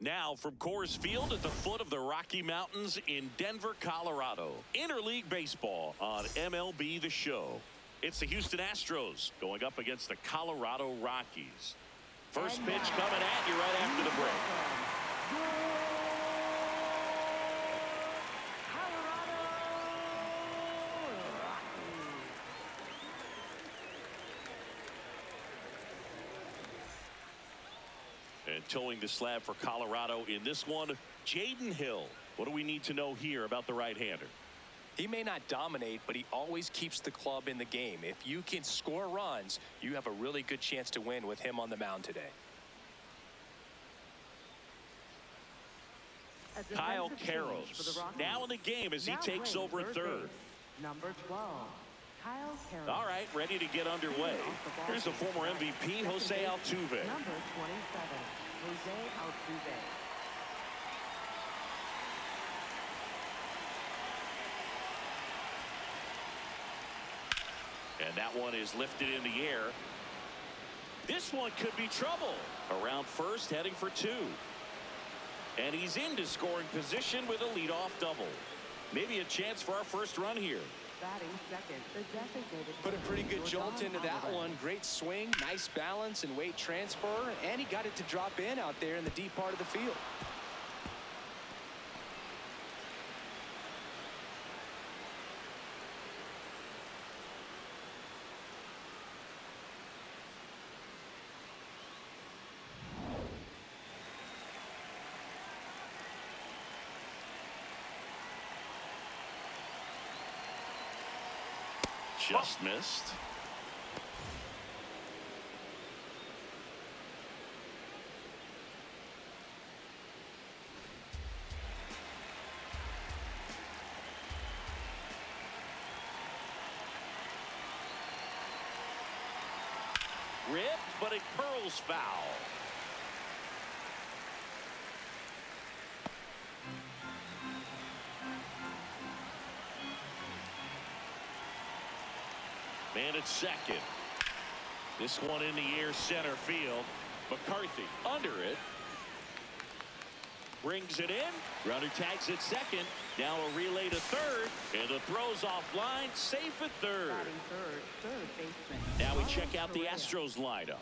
Now from Coors Field at the foot of the Rocky Mountains in Denver, Colorado. Interleague baseball on MLB The Show. It's the Houston Astros going up against the Colorado Rockies. First pitch coming at you right after the break. And towing the slab for Colorado in this one, Jaden Hill. What do we need to know here about the right-hander? He may not dominate, but he always keeps the club in the game. If you can score runs, you have a really good chance to win with him on the mound today. Kyle Karros now in the game as he takes over at third. Number 12, Kyle Karros. All right, ready to get underway. Here's the former MVP, Jose Altuve. Number 27, Jose Altuve. And that one is lifted in the air. This one could be trouble. Around first, heading for two. And he's into scoring position with a leadoff double. Maybe a chance for our first run here. Batting second, the designated. Put a pretty good jolt into that one. Great swing, nice balance and weight transfer, and he got it to drop in out there in the deep part of the field. Just missed. Ripped, but it curls foul. Man at second. This one in the air, center field. McCarthy under it. Brings it in. Runner tags at second. Now a relay to third. And the throw's offline. Safe at third. Third baseman. Now we check out the Astros lineup.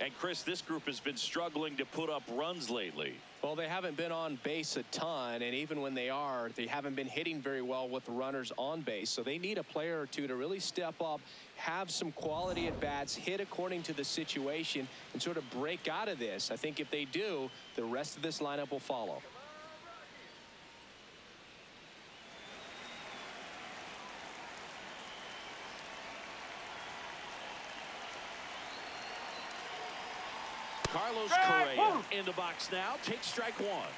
And Chris, this group has been struggling to put up runs lately. Well, they haven't been on base a ton, and even when they are, they haven't been hitting very well with runners on base. So they need a player or two to really step up, have some quality at bats, hit according to the situation, and sort of break out of this. I think if they do, the rest of this lineup will follow. Carlos Correa in the box now. Takes strike one.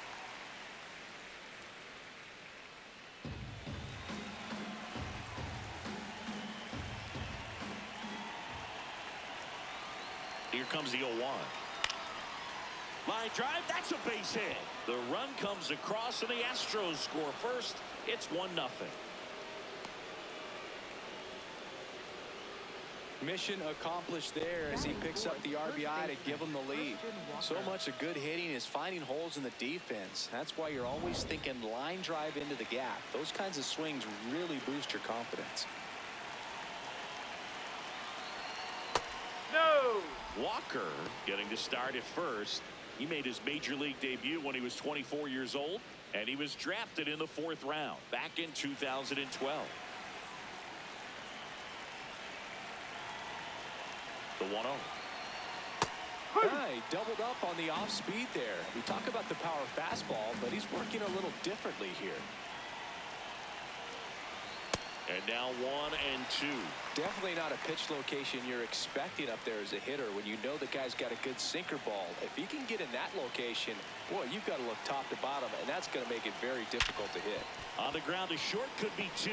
Here comes the 0-1. Line drive. That's a base hit. The run comes across and the Astros score first. It's 1-0. Mission accomplished there as he picks up the RBI to give him the lead. So much of good hitting is finding holes in the defense. That's why you're always thinking line drive into the gap. Those kinds of swings really boost your confidence. No! Walker getting to start at first. He made his major league debut when he was 24 years old, and he was drafted in the 4th round back in 2012. The 1-0. He doubled up on the off speed there. We talk about the power fastball, but he's working a little differently here. And now 1-2. Definitely not a pitch location you're expecting up there as a hitter when you know the guy's got a good sinker ball. If he can get in that location, boy, you've got to look top to bottom, and that's going to make it very difficult to hit. On the ground to short, could be 2.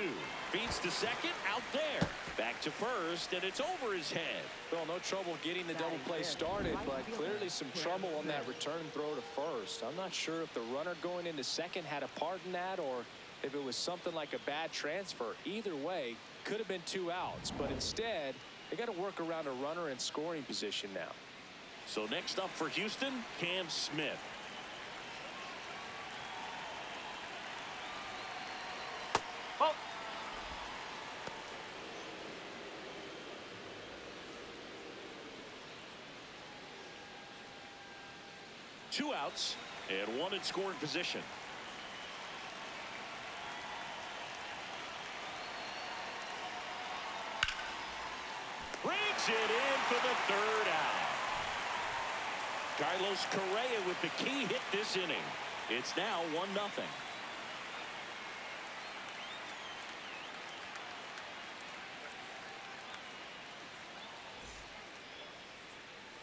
Feeds to second, out there. Back to first, and it's over his head. Well, no trouble getting the double play started, but clearly some trouble on that return throw to first. I'm not sure if the runner going into second had a part in that or if it was something like a bad transfer. Either way, could have been 2 outs, but instead, they got to work around a runner in scoring position now. So next up for Houston, Cam Smith. Ball. 2 outs and 1 in scoring position. Brings it in for the 3rd out. Carlos Correa with the key hit this inning. It's now 1-0.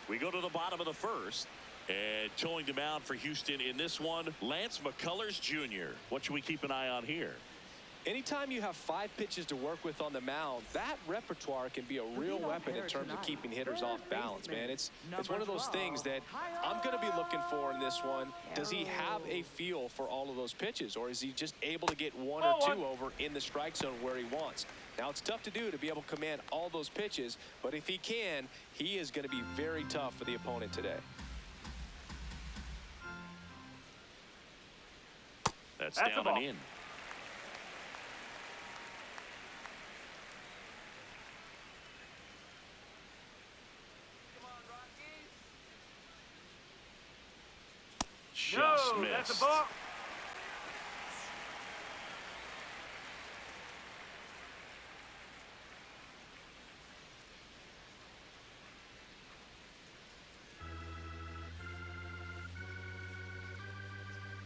We go to the bottom of the 1st. And towing the mound for Houston in this one, Lance McCullers Jr. What should we keep an eye on here? Anytime you have 5 pitches to work with on the mound, that repertoire can be a real weapon in terms of keeping hitters off balance, man. It's one of those things that I'm going to be looking for in this one. Does he have a feel for all of those pitches, or is he just able to get 1 or 2 over in the strike zone where he wants? Now, it's tough to do to be able to command all those pitches, but if he can, he is going to be very tough for the opponent today. That's down and in. Just missed. That's a ball.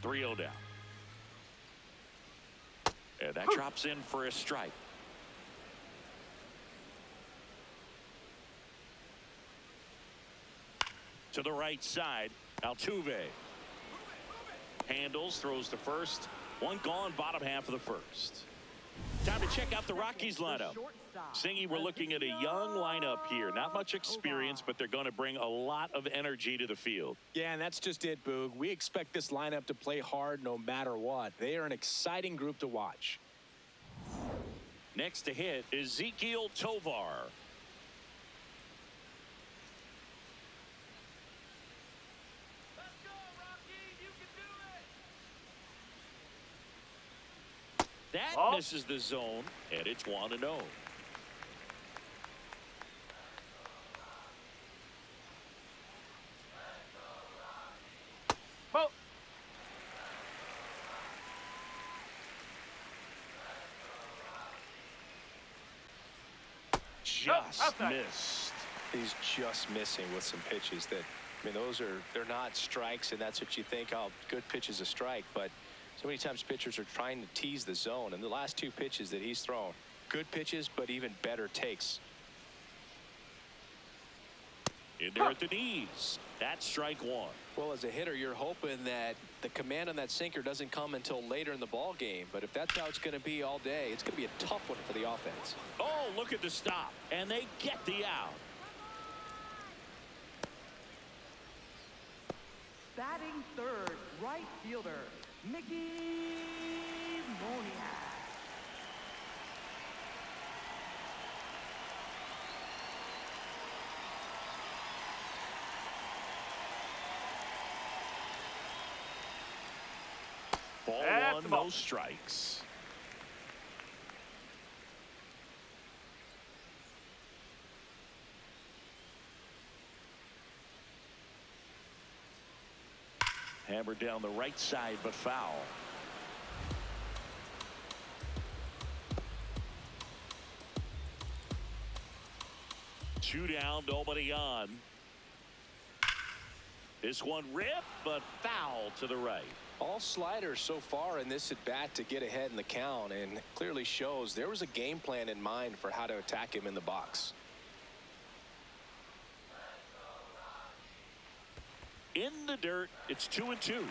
Three-0 down. And that drops in for a strike. To the right side, Altuve. Handles, throws to first. 1 gone, bottom half of the 1st. Time to check out the Rockies lineup. Singy, we're looking at a young lineup here. Not much experience, but they're going to bring a lot of energy to the field. Yeah, and that's just it, Boog. We expect this lineup to play hard no matter what. They are an exciting group to watch. Next to hit, Ezequiel Tovar. Let's go, Rocky. You can do it. That misses the zone, and it's 1-0. Ball. Just missed. He's just missing with some pitches that, I mean, they're not strikes, and that's what you think, oh, good pitch is a strike, but so many times pitchers are trying to tease the zone, and the last 2 pitches that he's thrown, good pitches, but even better takes. In there at the knees. That's strike 1. Well, as a hitter, you're hoping that the command on that sinker doesn't come until later in the ball game, but if that's how it's going to be all day, it's going to be a tough one for the offense. Oh, look at the stop, and they get the out. Batting 3rd, right fielder, Mickey Moniak. Ball That's 1, the ball. no strikes. Hammered down the right side, but foul. Two down, nobody on. This one ripped, but foul to the right. All sliders so far in this at bat to get ahead in the count, and clearly shows there was a game plan in mind for how to attack him in the box. In the dirt, it's 2-2.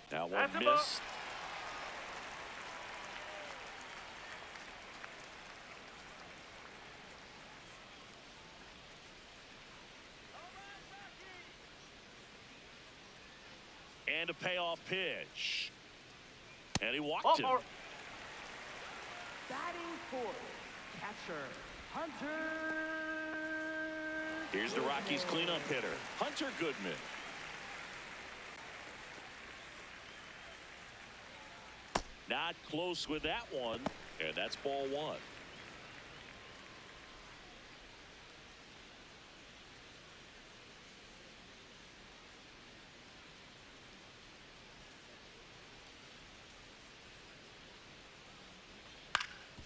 Now one That's a ball. missed. And a payoff pitch. And he walked him. Batting 4th, catcher, Hunter Here's the Rockies cleanup hitter, Hunter Goodman. Not close with that one, and that's ball one.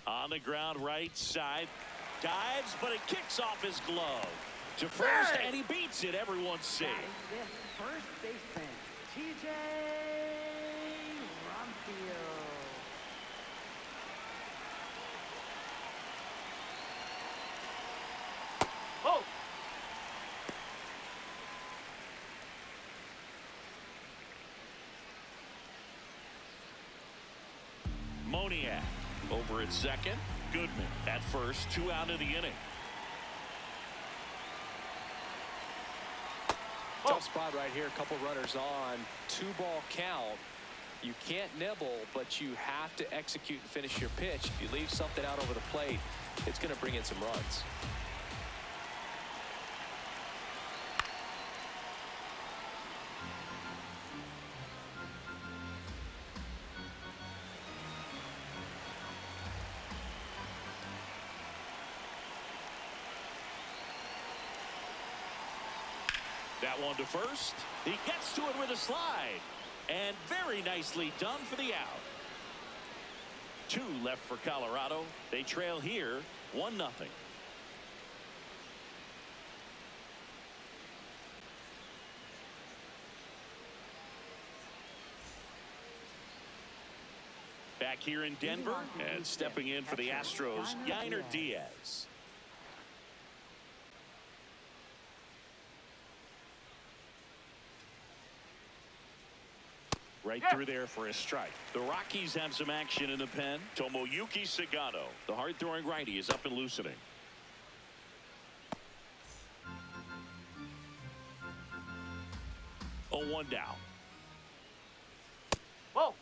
On the ground, right side. Dives, but it kicks off his glove. To first, and he beats it. Everyone's safe. This first baseman, TJ Rumfield. Oh! Moniak over at second. Goodman at first. 2 out of the inning. Tough spot right here. A couple runners on. 2-ball count. You can't nibble, but you have to execute and finish your pitch. If you leave something out over the plate, it's going to bring in some runs. That one to first. He gets to it with a slide. And very nicely done for the out. 2 left for Colorado. They trail here 1-0. Back here in Denver, and stepping in for the Astros, Yainer Diaz. Right through there for a strike. The Rockies have some action in the pen. Tomoyuki Sagano, the hard-throwing righty, is up and loosening. Oh, 1 down. Whoa!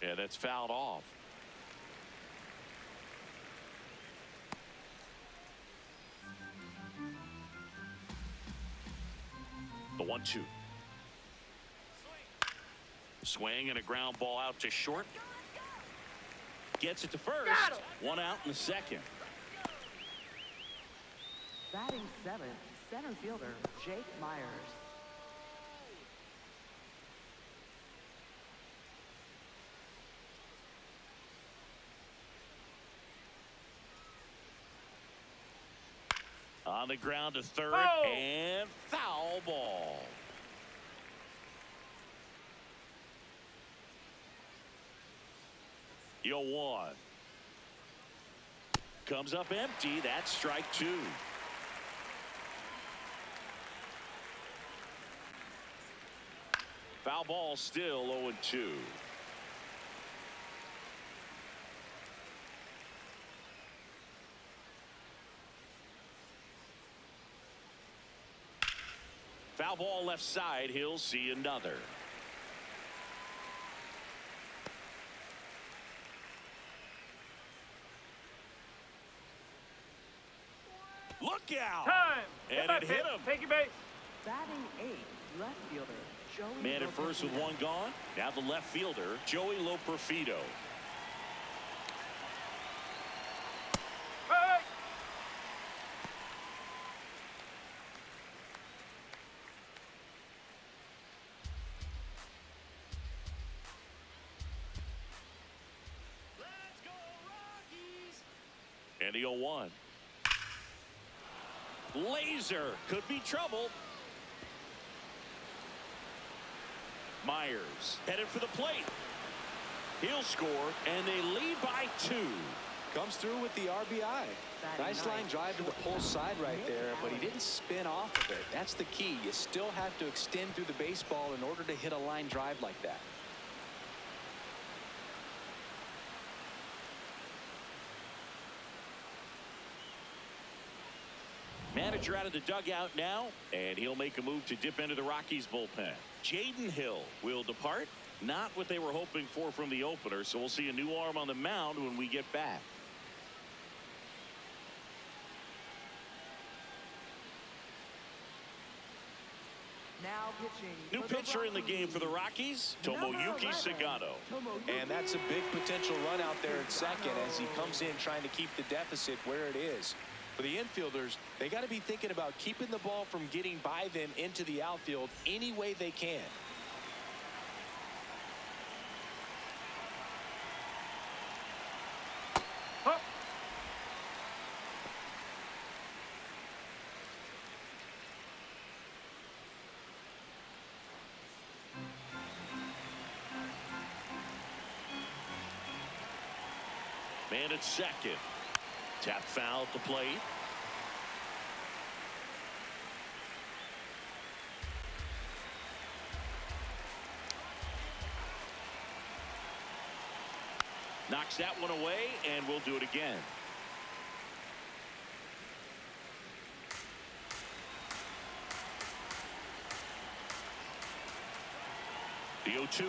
Yeah, that's fouled off. The 1-2. Swing and a ground ball out to short. Gets it to first. 1 out in the second. Batting 7th, center fielder, Jake Myers. On the ground to third, Oh! and foul ball. Yo, 1. Comes up empty. That's strike 2. Foul ball, still 0-2. Foul ball left side. He'll see another. Look out! Time! And it hit him. Take your base. Batting 8th, left fielder, Joey Man at first with 1 gone. Now the left fielder, Joey Loperfido. Hey! Let's go Rockies! And the 0-1. Laser could be trouble. Myers headed for the plate. He'll score, and they lead by 2. Comes through with the RBI. Nice line drive to the pull side right there, but he didn't spin off of it. That's the key. You still have to extend through the baseball in order to hit a line drive like that. Man manager out of the dugout now, and he'll make a move to dip into the Rockies bullpen. Jaden Hill will depart. Not what they were hoping for from the opener, so we'll see a new arm on the mound when we get back. Now pitching. New pitcher in the game for the Rockies, Tomoyuki Sagato. And that's a big potential run out there at second as he comes in trying to keep the deficit where it is. For the infielders, they got to be thinking about keeping the ball from getting by them into the outfield any way they can. Man at second. Tap foul at the plate. Knocks that one away, and we'll do it again. The 0-2.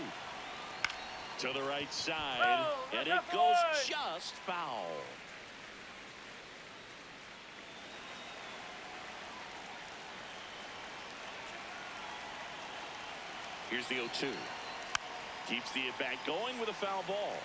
To the right side, and it goes just foul. Here's the 0-2. Keeps the at-bat going with a foul ball.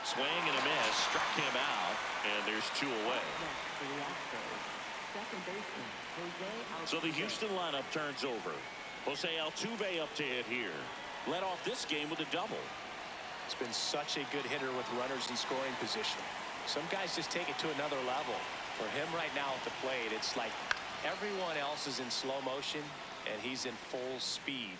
Swing and a miss, struck him out, and there's 2 away. So the Houston lineup turns over. Jose Altuve up to hit here. Led off this game with a double. It's been such a good hitter with runners in scoring position. Some guys just take it to another level. For him right now at the plate, it's like everyone else is in slow motion, and he's in full speed.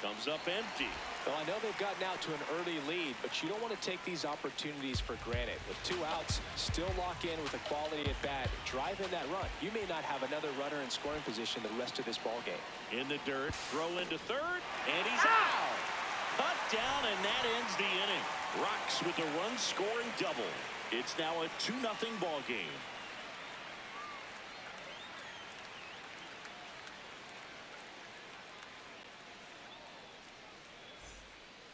Comes up empty. Well, I know they've gotten out to an early lead, but you don't want to take these opportunities for granted. With 2 outs, still lock in with a quality at bat. Drive in that run. You may not have another runner in scoring position the rest of this ball game. In the dirt, throw into third, and he's out. Cut down, and that ends the inning. Rocks with a run-scoring double. It's now a 2-0 ball game.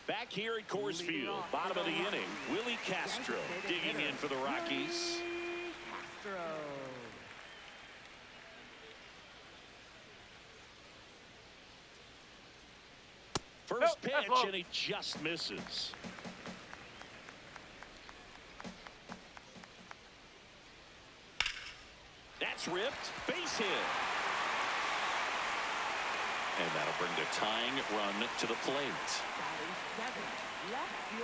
Back here at Coors Field, bottom of the inning, Willie Castro digging in for the Rockies. First pitch, and he just misses. That's ripped. Base hit. And that'll bring the tying run to the plate.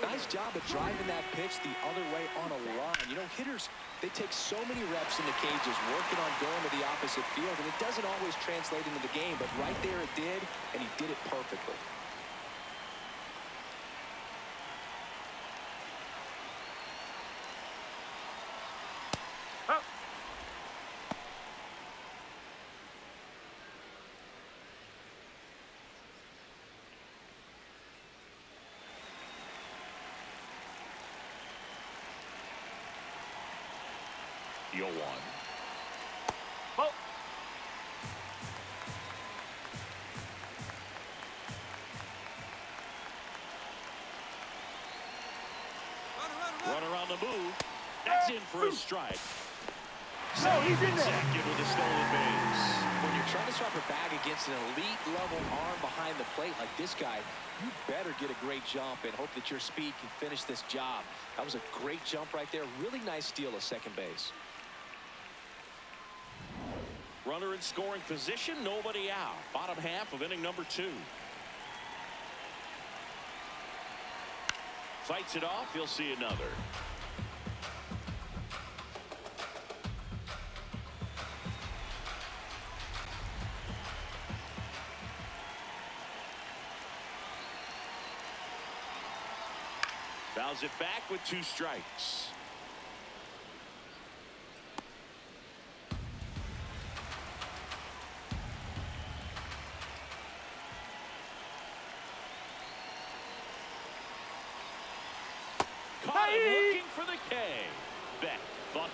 Nice job of driving that pitch the other way on a line. You know, hitters, they take so many reps in the cages working on going to the opposite field, and it doesn't always translate into the game, but right there it did, and he did it perfectly. The 0-1. Runner on the move. That's in for a strike. So he's in there. With a stolen base. When you're trying to swap a bag against an elite level arm behind the plate like this guy, you better get a great jump and hope that your speed can finish this job. That was a great jump right there. Really nice steal of second base. Runner in scoring position, nobody out. Bottom half of inning number 2. Fights it off, you'll see another. Fouls it back with 2 strikes.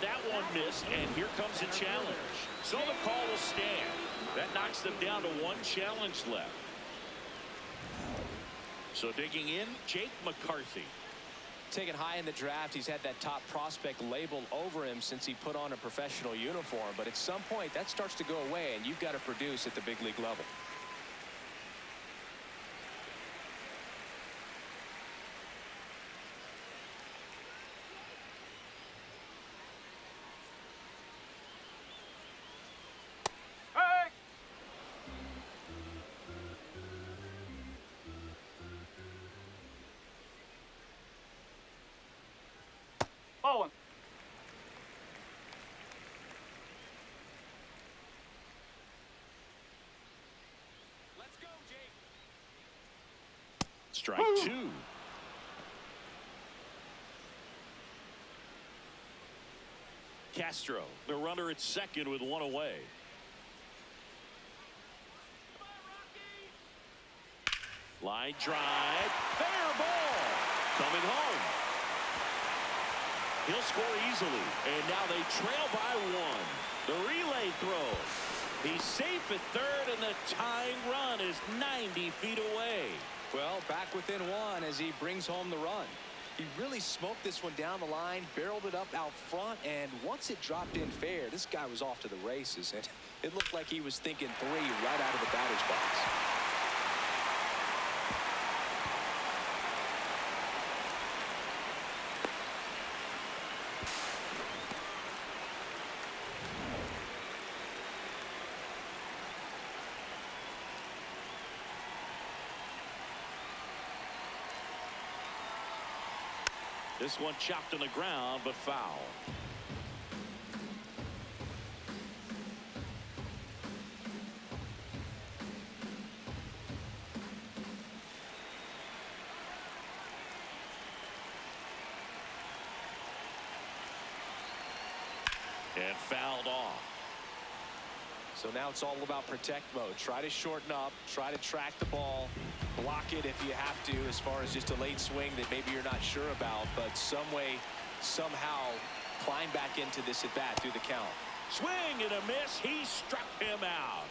that one missed, and here comes a challenge. So the call will stand. That knocks them down to one challenge left. So digging in, Jake McCarthy. Taken high in the draft, he's had that top prospect label over him since he put on a professional uniform. But at some point, that starts to go away, and you've got to produce at the big league level. Owen. Let's go, Jake. Strike two. Castro, the runner at second with one away. Line drive. Fair ball. Coming home. He'll score easily. And now they trail by one. The relay throw. He's safe at third, and the tying run is 90 feet away. Well, back within one as he brings home the run. He really smoked this one down the line, barreled it up out front, and once it dropped in fair, this guy was off to the races. And it looked like he was thinking three right out of the batter's box. This one chopped on the ground, but foul. And fouled off. So now it's all about protect mode. Try to shorten up, try to track the ball, block it if you have to, as far as just a late swing that maybe you're not sure about, but some way, somehow climb back into this at bat through the count. Swing and a miss. He struck him out.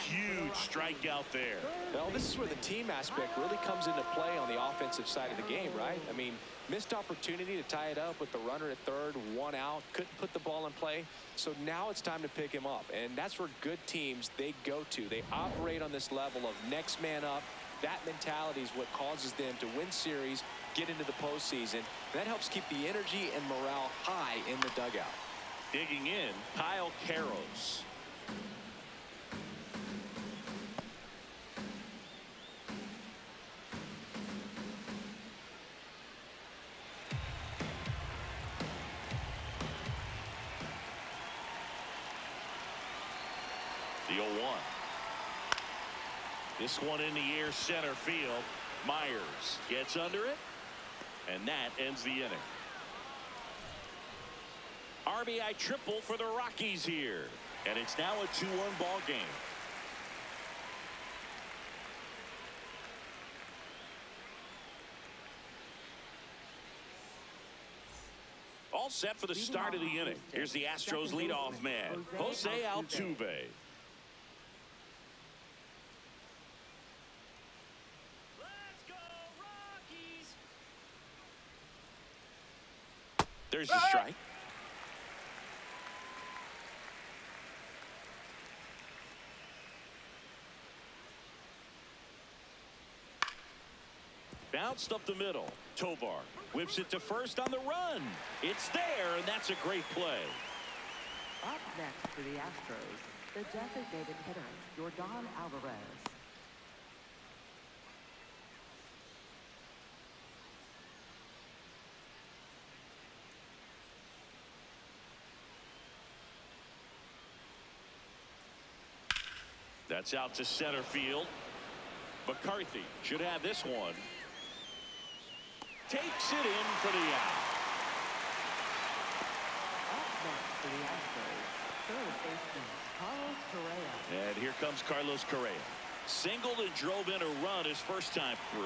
Huge strikeout there. Well, this is where the team aspect really comes into play on the offensive side of the game, right? I mean, missed opportunity to tie it up with the runner at third, one out, couldn't put the ball in play. So now it's time to pick him up, and that's where good teams, they go to. They operate on this level of next man up. That mentality is what causes them to win series, get into the postseason. That helps keep the energy and morale high in the dugout. Digging in, Kyle Karros. The 0-1. This one in the air, center field. Myers gets under it, and that ends the inning. RBI triple for the Rockies here, and it's now a 2-1 ball game. All set for the start of the inning. Here's the Astros leadoff man, Jose Altuve. Let's go, Rockies! There's the strike. Bounced up the middle. Tovar whips it to first on the run. It's there, and that's a great play. Up next for the Astros, the designated hitter, Yordan Alvarez. That's out to center field. McCarthy should have this one. Takes it in for the out. Up next for the Astros, third baseman, Carlos Correa. And here comes Carlos Correa. Singled and drove in a run his first time through.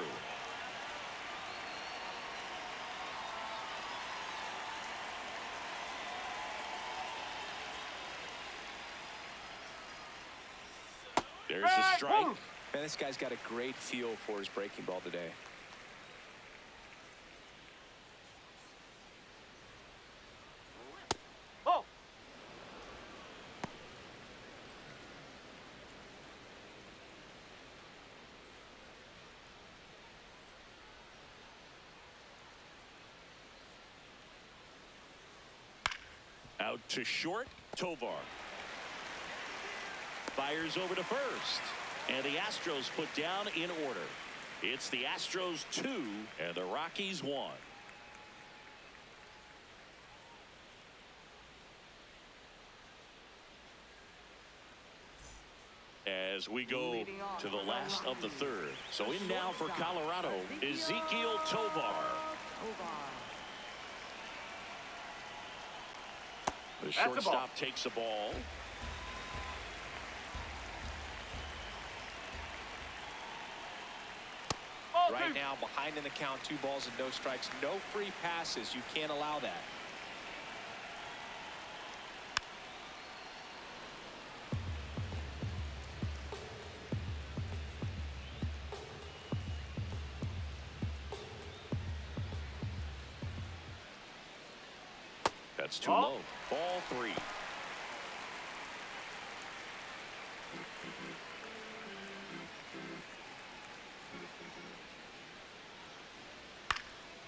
There's a strike. Man, this guy's got a great feel for his breaking ball today. Oh. Out to short, Tovar. Fires over to first. And the Astros put down in order. It's the Astros 2 and the Rockies 1. As we go to the last of the third. So in now for Colorado, Ezequiel Tovar. The shortstop takes the ball. Right now, behind in the count, 2 balls and no strikes, no free passes. You can't allow that. That's too low. Ball 3.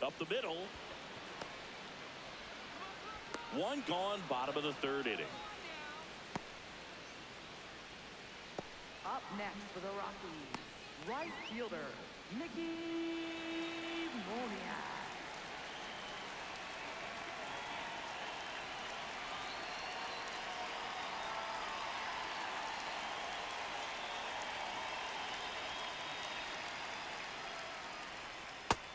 Up the middle. 1 gone, bottom of the third inning. Up next for the Rockies, right fielder, Mickey Monia.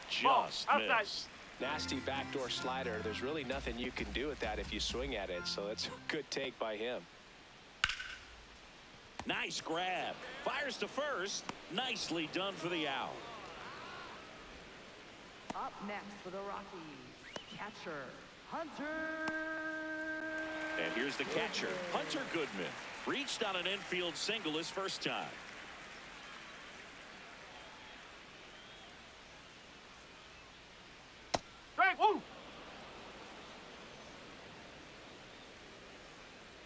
Just missed. Nasty backdoor slider. There's really nothing you can do with that if you swing at it. So that's a good take by him. Nice grab. Fires to first. Nicely done for the out. Up next for the Rockies, catcher, Hunter. And here's the catcher, Hunter Goodman. Reached on an infield single his first time. Woo.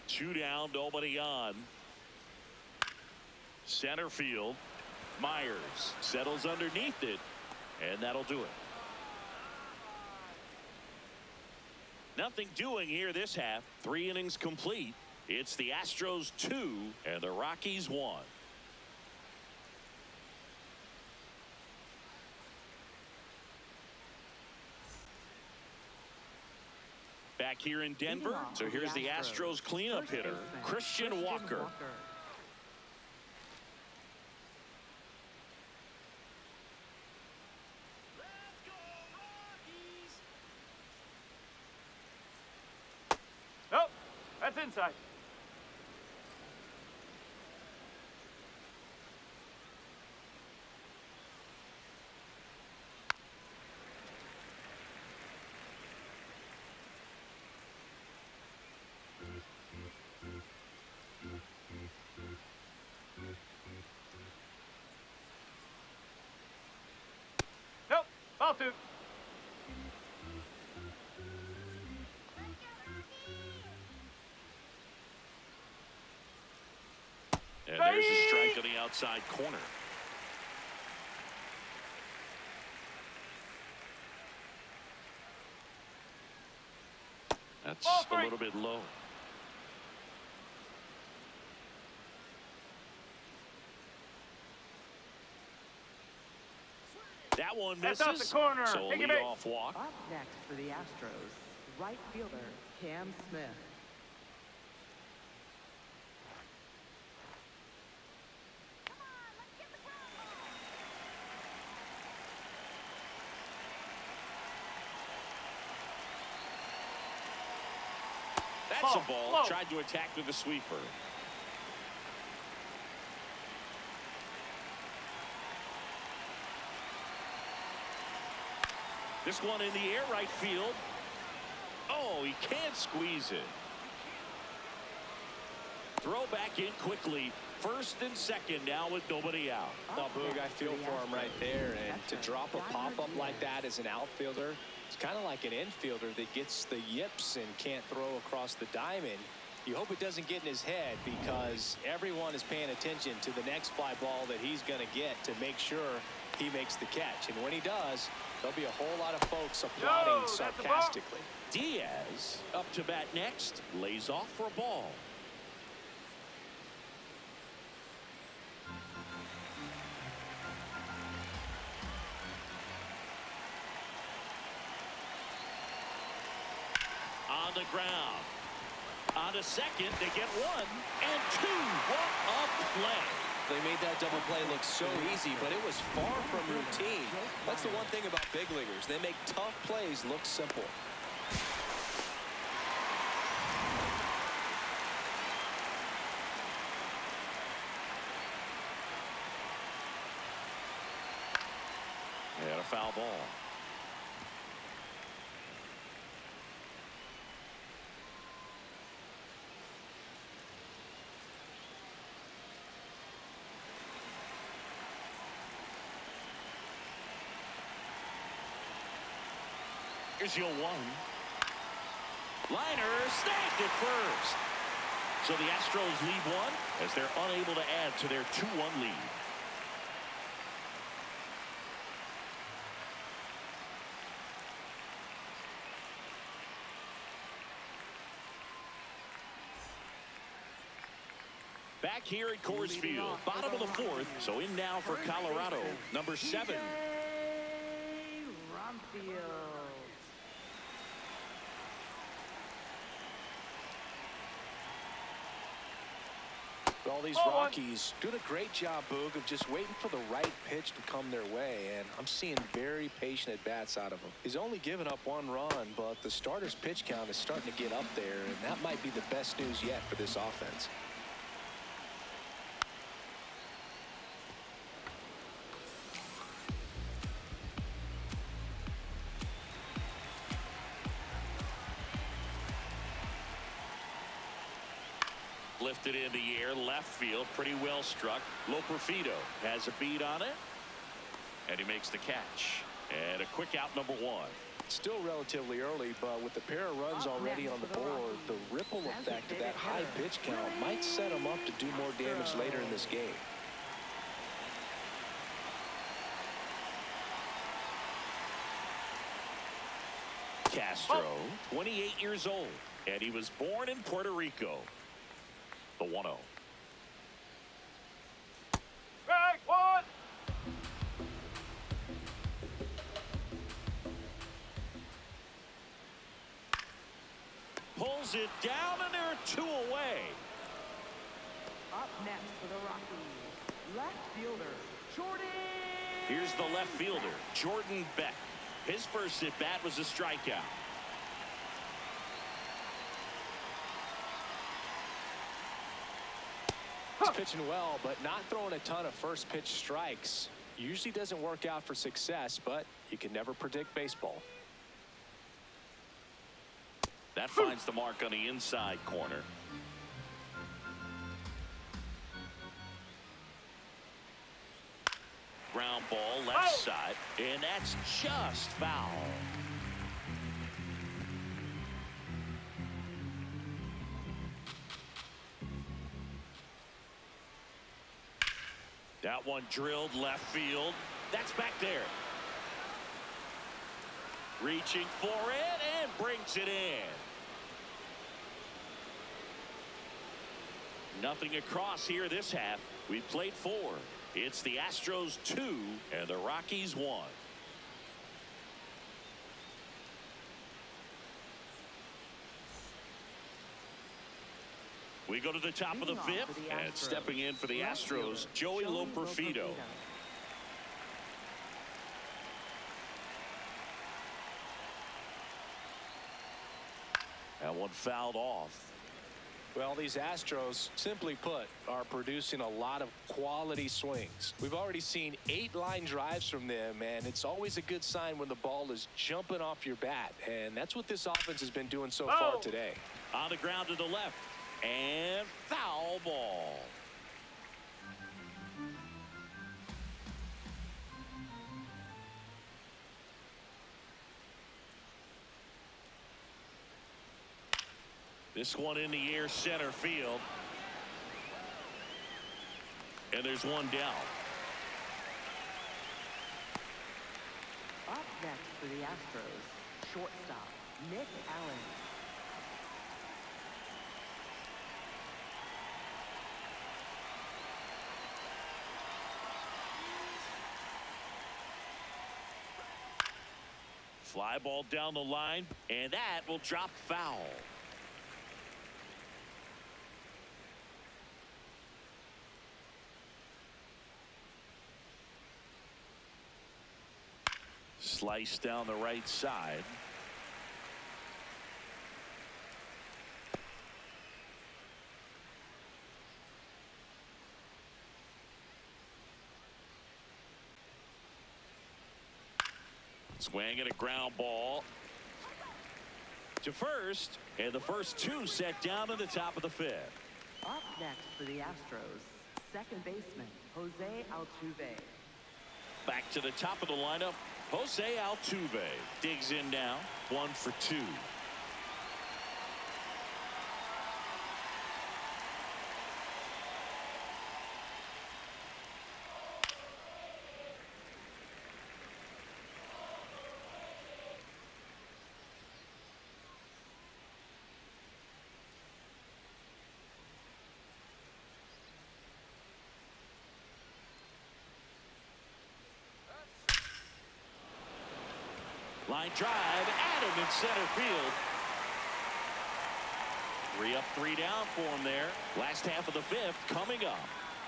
2 down, nobody on. Center field. Myers settles underneath it, and that'll do it. Nothing doing here this half. 3 innings complete. It's the Astros 2 and the Rockies 1. Back here in Denver. So here's the Astros cleanup hitter, Christian Walker. Oh, that's inside. Nope, ball 2. And there's a strike on the outside corner. That's a little bit low. That one misses. That's off the corner. So a Take it back. leadoff walk. Up next for the Astros, right fielder, Cam Smith. That's a ball. Tried to attack with a sweeper. This one in the air, right field. Oh, he can't squeeze it. Throw back in quickly. First and second now with nobody out. Oh, Boog, I feel for him right there. And to drop a pop-up like that as an outfielder, it's kind of like an infielder that gets the yips and can't throw across the diamond. You hope it doesn't get in his head, because everyone is paying attention to the next fly ball that he's going to get to make sure he makes the catch. And when he does, there'll be a whole lot of folks applauding sarcastically. Diaz up to bat next. Lays off for a ball. On the ground. On to second, they get one and two. What a play. They made that double play look so easy, but it was far from routine. That's the one thing about big leaguers. They make tough plays look simple. And a foul ball. Here's your one. Liner snagged it first. So the Astros lead one as they're unable to add to their 2-1 lead. Back here at Coors Field, bottom of the fourth. So in now for Colorado, number 7. All these Rockies doing a great job, Boog, of just waiting for the right pitch to come their way, and I'm seeing very patient at-bats out of them. He's only given up 1 run, but the starter's pitch count is starting to get up there, and that might be the best news yet for this offense. Lifted in the air, left field, pretty well struck. Loperfido has a beat on it, and he makes the catch. And a quick out, number 1. Still relatively early, but with the pair of runs already on the board, the ripple effect of that high pitch count might set him up to do more damage later in this game. Castro, 28 years old, and he was born in Puerto Rico. The 1-0. Strike one. Pulls it down, and they're 2 away. Up next for the Rockies, left fielder, Jordan. Here's the left fielder, Jordan Beck. His first at-bat was a strikeout. He's pitching well, but not throwing a ton of first pitch strikes. Usually doesn't work out for success, but you can never predict baseball. That finds the mark on the inside corner. Ground ball left side, and that's just foul. That one drilled left field. That's back there. Reaching for it and brings it in. Nothing across here this half. We've played 4. It's the Astros 2 and the Rockies 1. We go to the top of the 5th, and stepping in for the Astros, Joey Loperfido. That one fouled off. Well, these Astros, simply put, are producing a lot of quality swings. We've already seen 8 line drives from them, and it's always a good sign when the ball is jumping off your bat, and that's what this offense has been doing so far today. On the ground to the left. And foul ball. This one in the air, center field. And there's one down. Up next for the Astros, shortstop, Nick Allen. Fly ball down the line, and that will drop foul. Slice down the right side. Swing and a ground ball to first, and the first two set down to the top of the fifth. Up next for the Astros, second baseman, Jose Altuve. Back to the top of the lineup, Jose Altuve digs in now, 1 for 2. Line drive, Adam in center field. 3 up, 3 down for him there. Last half of the fifth coming up.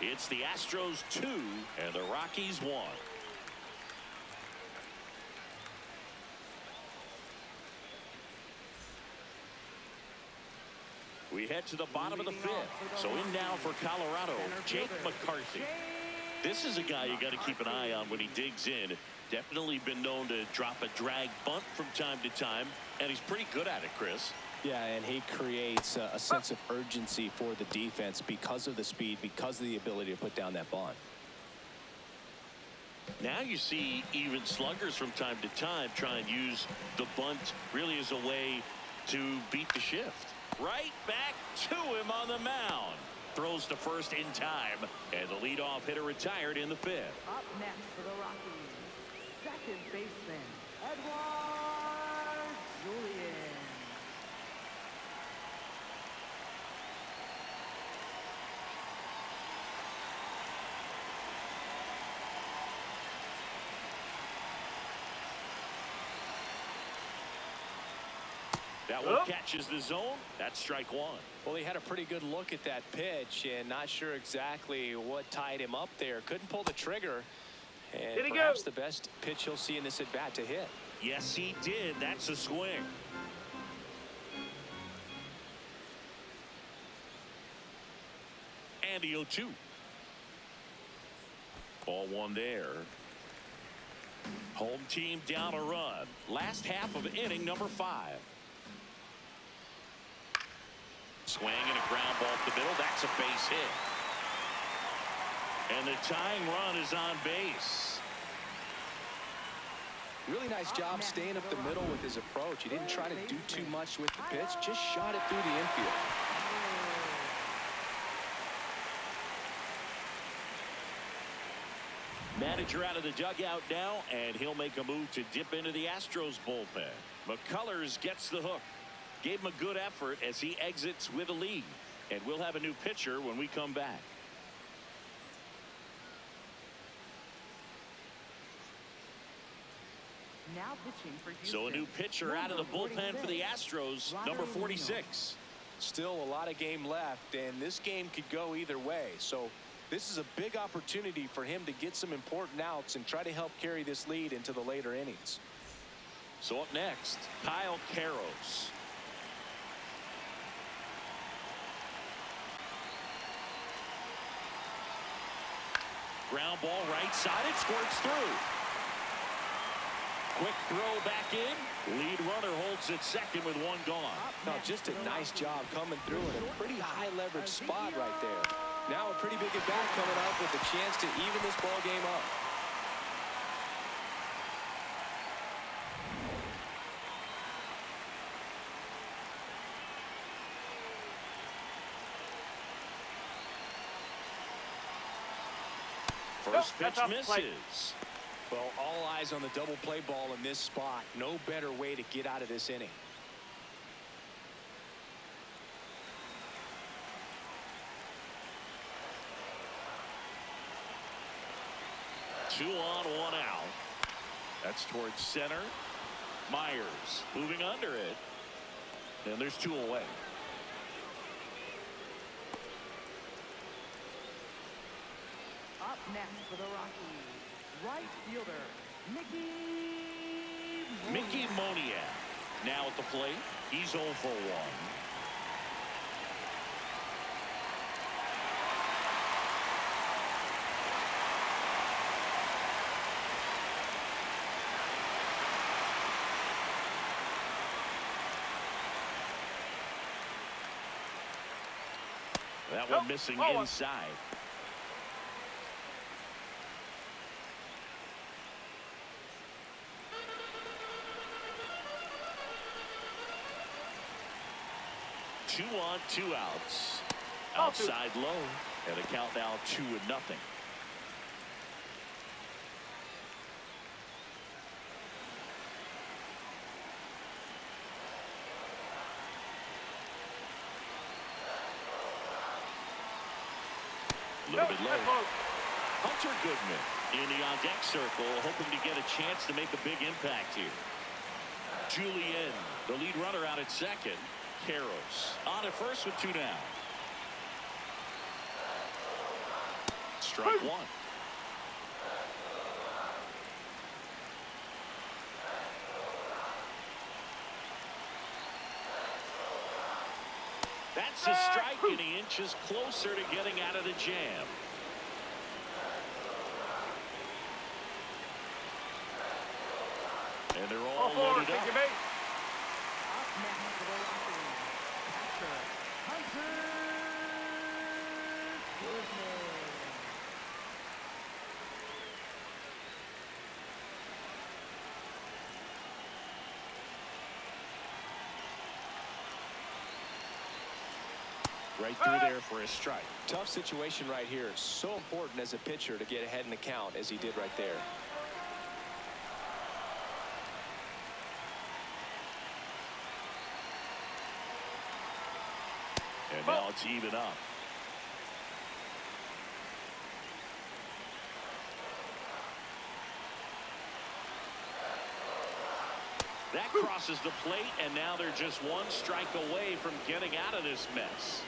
It's the Astros 2 and the Rockies 1. We head to the bottom of the fifth. So in now for Colorado, Jake McCarthy. This is a guy you got to keep an eye on when he digs in. Definitely been known to drop a drag bunt from time to time, and he's pretty good at it, Chris. Yeah, and he creates a sense of urgency for the defense because of the speed, because of the ability to put down that bunt. Now you see even sluggers from time to time try and use the bunt really as a way to beat the shift. Right back to him on the mound. Throws to first in time, and the leadoff hitter retired in the fifth. Up next for the Rockies, second baseman, Edouard Julien. That one catches the zone. That's strike 1. Well, he had a pretty good look at that pitch and not sure exactly what tied him up there. Couldn't pull the trigger. And perhaps the best pitch he'll see in this at bat to hit. Yes, he did. That's a swing. And the 0-2. Ball 1 there. Home team down a run. Last half of inning number 5. Swing and a ground ball up the middle. That's a base hit. And the tying run is on base. Really nice job staying up the middle with his approach. He didn't try to do too much with the pitch, just shot it through the infield. Manager out of the dugout now, and he'll make a move to dip into the Astros bullpen. McCullers gets the hook. Gave him a good effort as he exits with a lead. And we'll have a new pitcher when we come back. Now pitching for Houston. So a new pitcher out of the bullpen for the Astros, number 46. Still a lot of game left, and this game could go either way. So this is a big opportunity for him to get some important outs and try to help carry this lead into the later innings. So up next, Kyle Karros. Ground ball right side. It squirts through. Quick throw back in. Lead runner holds it second with 1 gone. No, just a nice job coming through in a pretty high high-leverage spot right there. Now a pretty big at-bat coming up with a chance to even this ball game up. First pitch misses. Well, all eyes on the double play ball in this spot. No better way to get out of this inning. Two on, one out. That's towards center. Myers moving under it. And there's two away. Up next for the Rockies, right fielder, Mickey Moniak. Now at the plate. He's 0 for 1. That one missing inside. Two on, 2 outs. Outside low. And a count now 2-0. A little bit low. Hunter Goodman in the on-deck circle, hoping to get a chance to make a big impact here. Julian, the lead runner, out at second. Karros on at first with 2 down. Strike one. That's a strike, and he inches closer to getting out of the jam. And they're all loaded up. next for the Rockies, catcher, Hunter Goodman. Right through there for a strike. Tough situation right here. So important as a pitcher to get ahead in the count as he did right there. And now it's even up. That crosses the plate, and now they're just one strike away from getting out of this mess.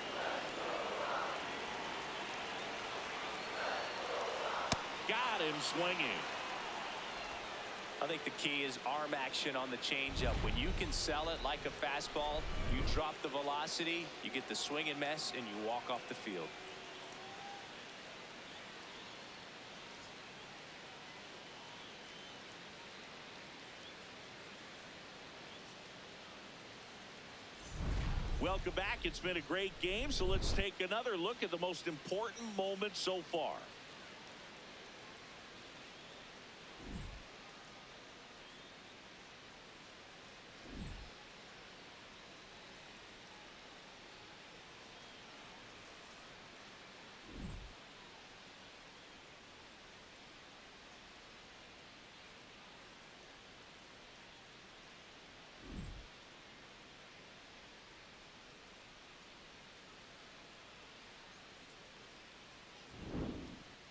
Got him swinging. I think the key is arm action on the changeup. When you can sell it like a fastball, you drop the velocity, you get the swing and miss, and you walk off the field. Welcome back. It's been a great game, so let's take another look at the most important moment so far.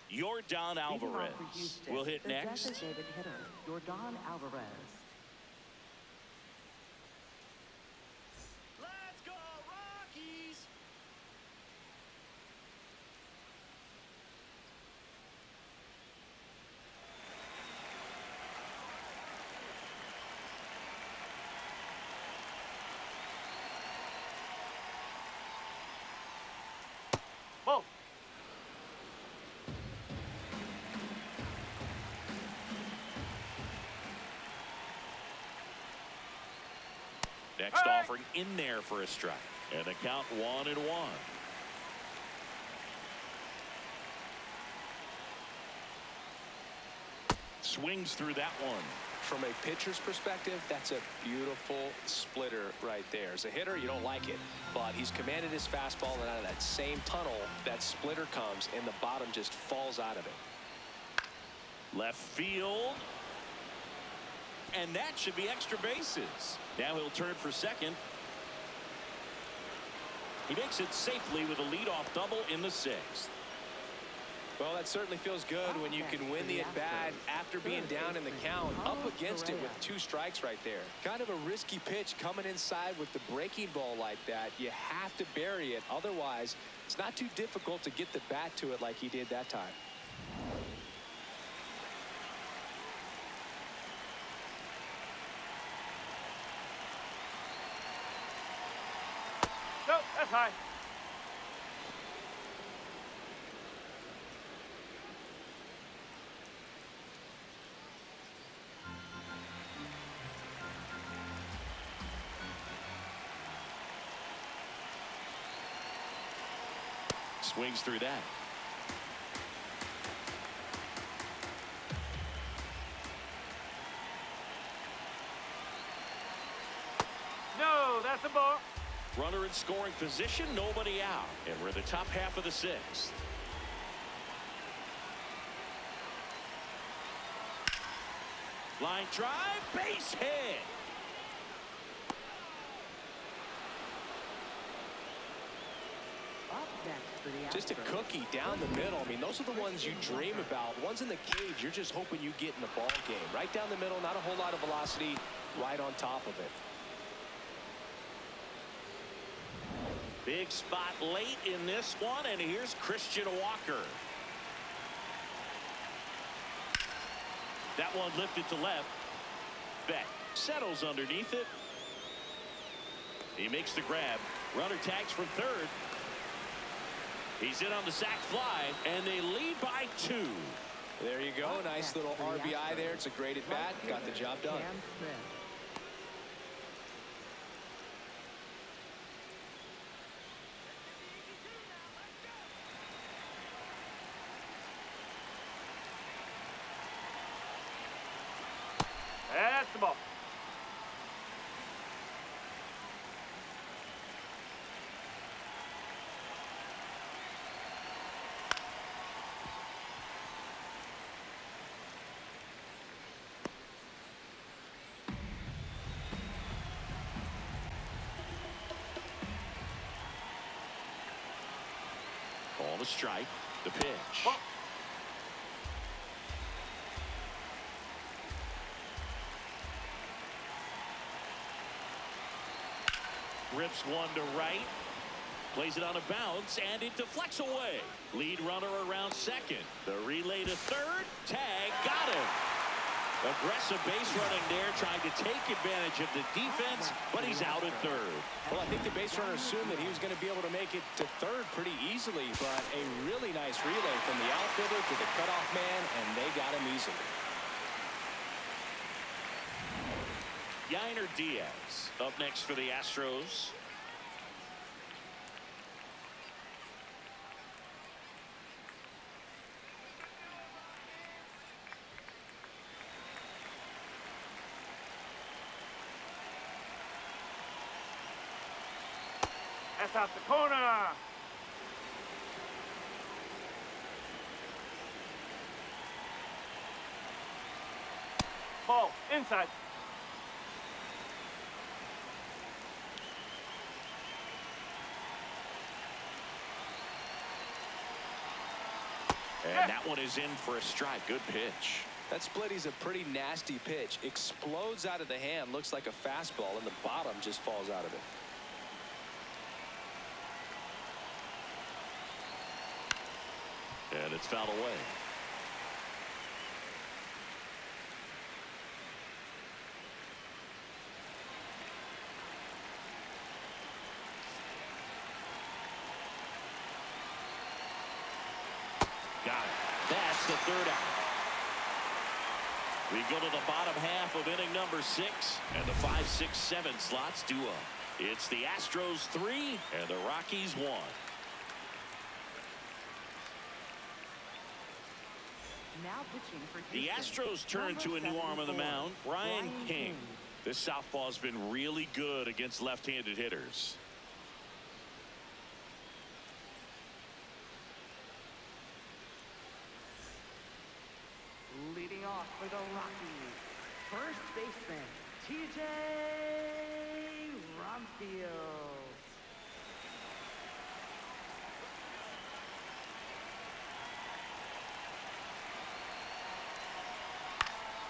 Yordan Alvarez will hit next. The designated hitter, Yordan Alvarez. Let's go, Rockies! Whoa. Next offering in there for a strike. And the count 1-1. Swings through that one. From a pitcher's perspective, that's a beautiful splitter right there. As a hitter, you don't like it, but he's commanded his fastball, and out of that same tunnel, that splitter comes, and the bottom just falls out of it. Left field. And that should be extra bases. Now he'll turn for second. He makes it safely with a leadoff double in the 6th. Well, that certainly feels good when you can win the at-bat after being down in the count, up against it with 2 strikes right there. Kind of a risky pitch coming inside with the breaking ball like that. You have to bury it. Otherwise, it's not too difficult to get the bat to it like he did that time. No, that's high. Swings through that. No, that's a ball. Runner in scoring position, nobody out. And we're in the top half of the 6th. Line drive, base hit. Up next for the Just a Astros, cookie down the middle. I mean, those are the ones you dream about. Ones in the cage, you're just hoping you get in the ball game. Right down the middle, not a whole lot of velocity, right on top of it. Big spot late in this one, and here's Christian Walker. That one lifted to left. Beck settles underneath it. He makes the grab. Runner tags from third. He's in on the sac fly, and they lead by 2. There you go. Nice little RBI there. It's a great at bat. Got the job done. Cam Smith. That's the ball. Ball to strike. The pitch. Ball. Rips one to right. Plays it on a bounce, and it deflects away. Lead runner around second. The relay to third. Tag. Got him. Aggressive base running there, trying to take advantage of the defense, but he's out at third. Well, I think the base runner assumed that he was going to be able to make it to third pretty easily, but a really nice relay from the outfielder to the cutoff man, and they got him easily. Yainer Diaz up next for the Astros. That's out the corner. Ball inside. And that one is in for a strike. Good pitch. That split is a pretty nasty pitch. Explodes out of the hand. Looks like a fastball, and the bottom just falls out of it. And it's fouled away. Got it. That's the third out. We go to the bottom half of inning number 6, and the 5, 6, 7 slots do up. It's the Astros 3 and the Rockies 1. Now pitching for The Houston, Astros turn to a new arm on the 74, mound, Brian King. King. This southpaw's been really good against left-handed hitters. Leading off for the Rockies, first baseman, TJ Rumfield.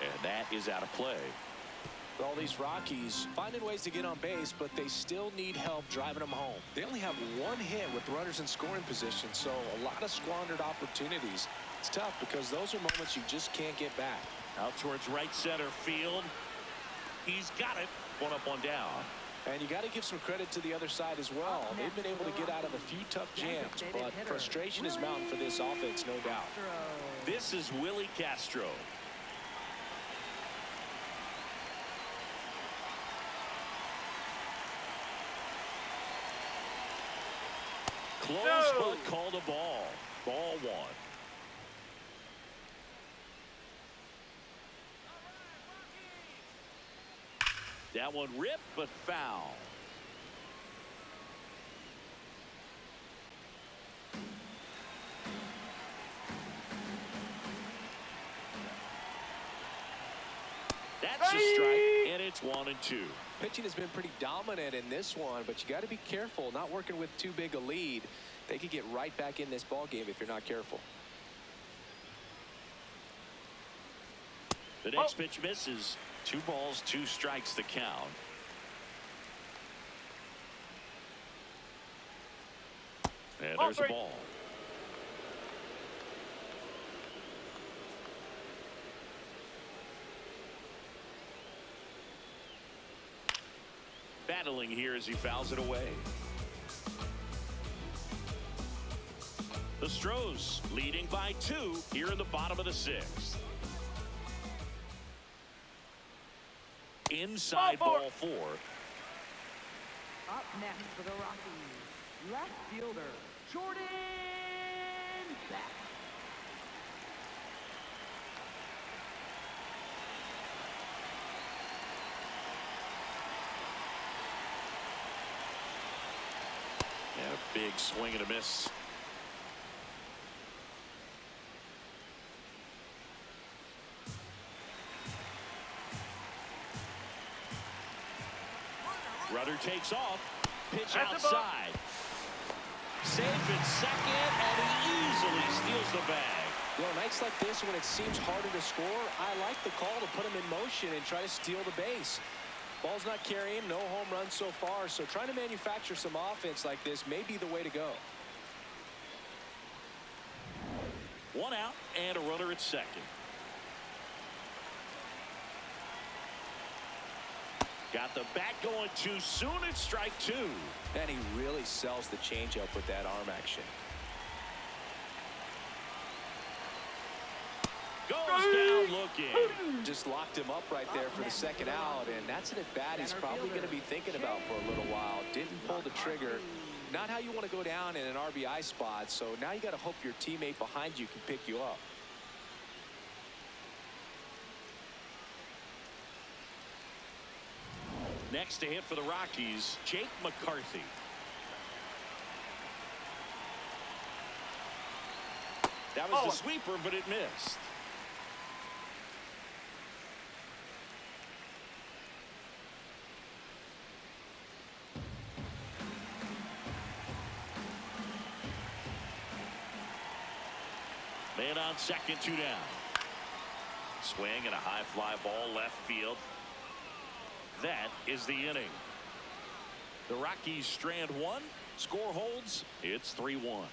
And that is out of play. All these Rockies finding ways to get on base, but they still need help driving them home. They only have one hit with runners in scoring position, so a lot of squandered opportunities. It's tough because those are moments you just can't get back. Out towards right center field. He's got it. One up, one down. And you got to give some credit to the other side as well. They've been able to get out of a few tough jams, but frustration is mounting for this offense, no doubt. This is Willie Castro. Close, but called a ball. Ball one. That one ripped, but foul. That's a strike, and it's 1-2. Pitching has been pretty dominant in this one, but you got to be careful. Not working with too big a lead. They could get right back in this ball game if you're not careful. The next pitch misses. 2 balls, 2 strikes the count. And there's a ball. Battling here as he fouls it away. The Astros leading by 2 here in the bottom of the 6th. Inside ball 4. Up next for the Rockies, left fielder, Jordan Beck. And a big swing and a miss. Rudder takes off. Pitch outside. Safe at second, and he easily steals the bag. You know, nights like this when it seems harder to score, I like the call to put him in motion and try to steal the base. Ball's not carrying, no home runs so far, so trying to manufacture some offense like this may be the way to go. 1 out and a runner at second. Got the bat going too soon. It's strike 2. And he really sells the changeup with that arm action. Goes down looking. Just locked him up right there for the second out, and that's an at-bat he's probably going to be thinking about for a little while. Didn't pull the trigger. Not how you want to go down in an RBI spot, so now you got to hope your teammate behind you can pick you up. Next to hit for the Rockies, Jake McCarthy. That was the sweeper, but it missed. Man on second, 2 down. Swing and a high fly ball left field. That is the inning. The Rockies strand 1. Score holds. It's 3-1.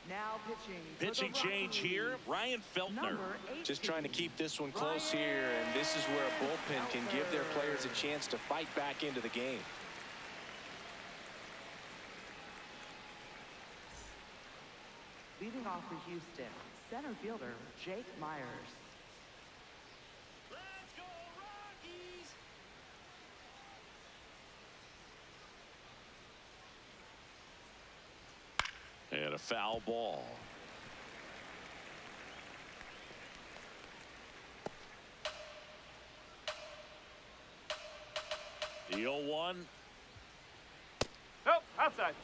Now pitching. Pitching change here. Ryan Feltner. Just trying to keep this one close here, and this is where a bullpen can give their players a chance to fight back into the game. Leading off for Houston, center fielder Jake Myers. Let's go Rockies! foul ball. The 0-1. Nope, outside.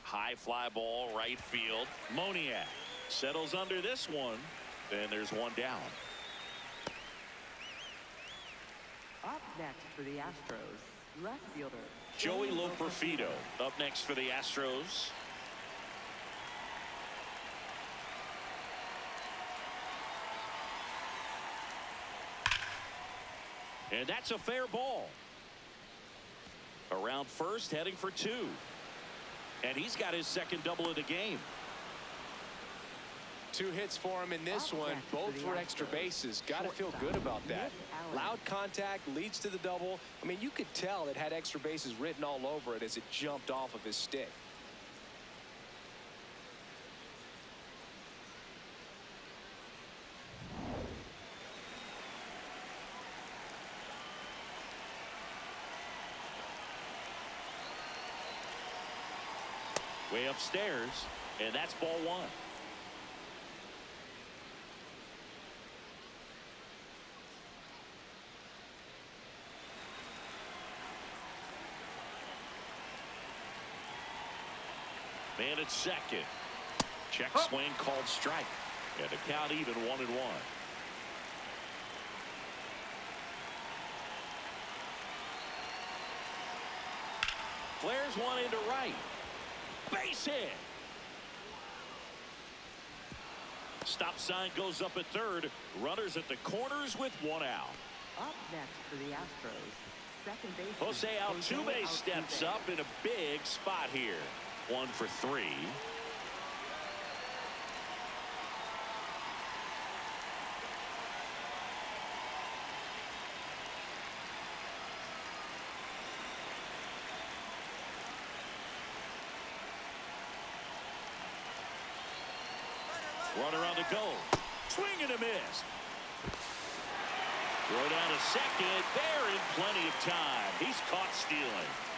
High fly ball, right field. Moniak settles under this one. Then there's one down. Up next for the Astros, left fielder Joey Loperfido up next for the Astros. And that's a fair ball. Around first, heading for two. And he's got his second double of the game. 2 hits for him in this one, both for extra bases. Got to feel good about that. Loud contact leads to the double. I mean, you could tell it had extra bases written all over it as it jumped off of his stick. Way upstairs, and that's ball 1. Man at second. Check swing called strike. And the count even 1-1. Flares one into right. Base hit. Stop sign goes up at third. Runners at the corners with 1 out. Up next for the Astros, second base. Jose Altuve steps up in a big spot here. 1 for 3. Runner on the go. Swing and a miss. Throw down to second. They're in plenty of time. He's caught stealing.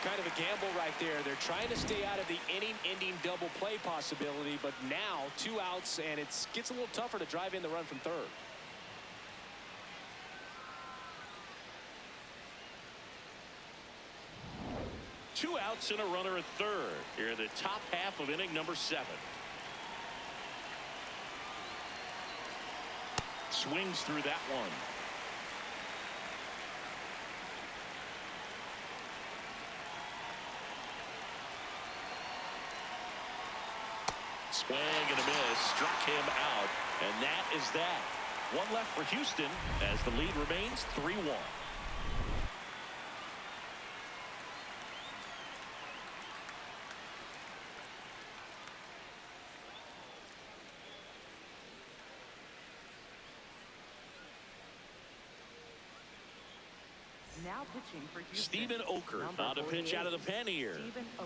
Kind of a gamble right there. They're trying to stay out of the inning-ending double play possibility, but now 2 outs, and it gets a little tougher to drive in the run from third. Two outs and a runner at third. Here in the top half of inning number 7. Swings through that one. Swing and a miss. Struck him out. And that is that. One left for Houston as the lead remains 3-1. Now pitching for Houston, Stephen Oker on to pitch out of the pen here.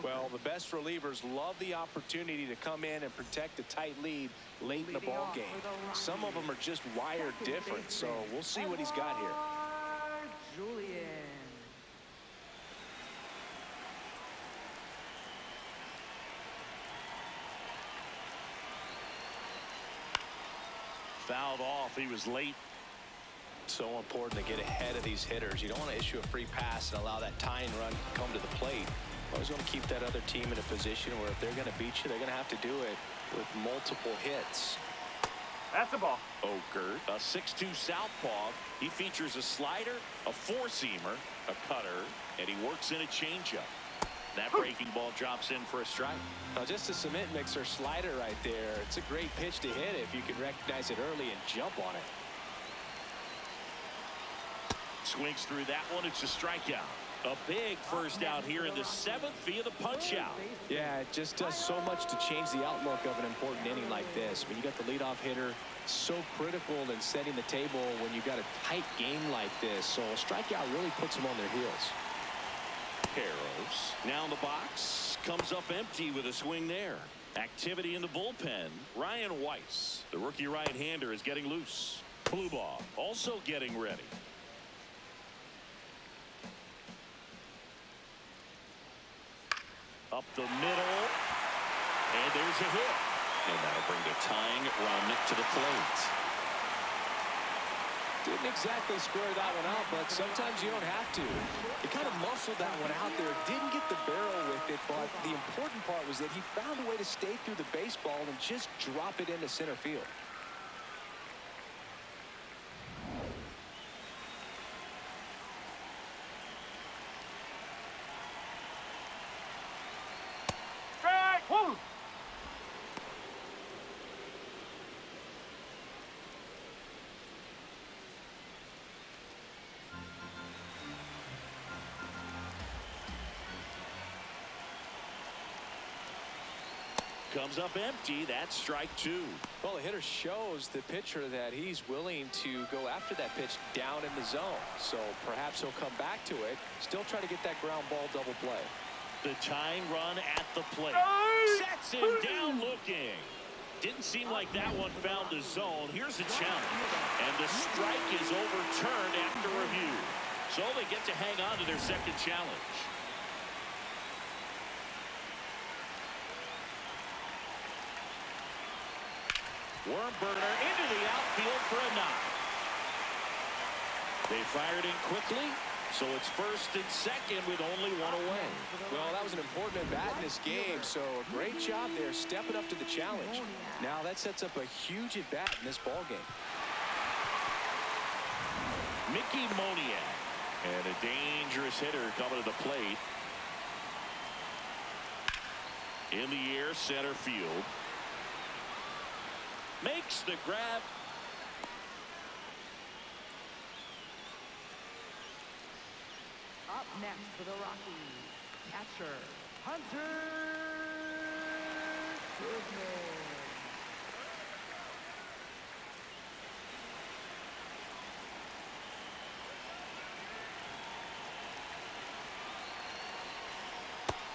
Well, the best relievers love the opportunity to come in and protect a tight lead late in the ball game. Some of them are just wired different, so we'll see what he's got here. Julian. Fouled off. He was late. So important to get ahead of these hitters. You don't want to issue a free pass and allow that tying run to come to the plate. Always want to keep that other team in a position where if they're going to beat you, they're going to have to do it with multiple hits. That's a ball. Oker, a 6'2 southpaw. He features a slider, a four-seamer, a cutter, and he works in a changeup. That breaking ball drops in for a strike. Now, just a cement mixer slider right there. It's a great pitch to hit if you can recognize it early and jump on it. Swings through that one. It's a strikeout. A big first out here in the 7th via the punch out. Yeah, it just does so much to change the outlook of an important inning like this. When you got the leadoff hitter, so critical in setting the table when you got a tight game like this. So a strikeout really puts them on their heels. Harrows now in the box, comes up empty with a swing there. Activity in the bullpen. Ryan Weiss, the rookie right-hander, is getting loose. Blue ball also getting ready. Up the middle. And there's a hit. And that'll bring the tying run to the plate. Didn't exactly square that one out, but sometimes you don't have to. He kind of muscled that one out there. Didn't get the barrel with it, but the important part was that he found a way to stay through the baseball and just drop it into center field. Strike! Woo! Comes up empty. That's strike two. Well, the hitter shows the pitcher that he's willing to go after that pitch down in the zone. So perhaps he'll come back to it. Still try to get that ground ball double play. The tying run at the plate. Sets him down looking. Didn't seem like that one found the zone. Here's a challenge. And the strike is overturned after review. So they get to hang on to their second challenge. Worm burner into the outfield for a knock. They fired in quickly, so it's first and second with only one away. Well, that was an important at-bat in this game, so a great job there stepping up to the challenge. Now that sets up a huge at-bat in this ball game. Mickey Moniak, and a dangerous hitter coming to the plate. In the air, center field. Makes the grab. Up next for the Rockies, catcher Hunter Goodman.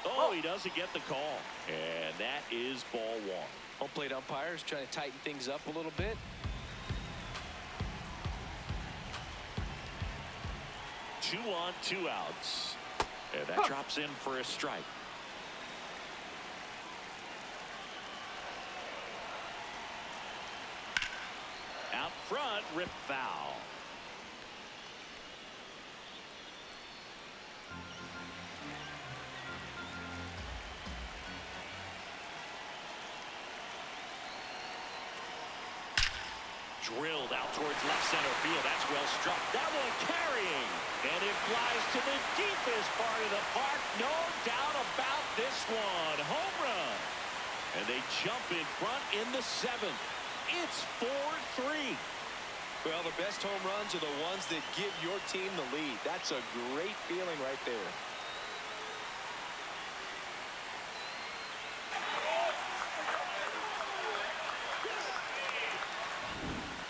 Oh, he doesn't get the call. And that is ball one. Home plate umpires trying to tighten things up a little bit. 2 on, 2 outs. And that drops in for a strike. Out front, rip foul. Drilled out towards left center field. That's well struck. That one carrying. And it flies to the deepest part of the park. No doubt about this one. Home run. And they jump in front in the 7th. It's 4-3. Well, the best home runs are the ones that give your team the lead. That's a great feeling right there.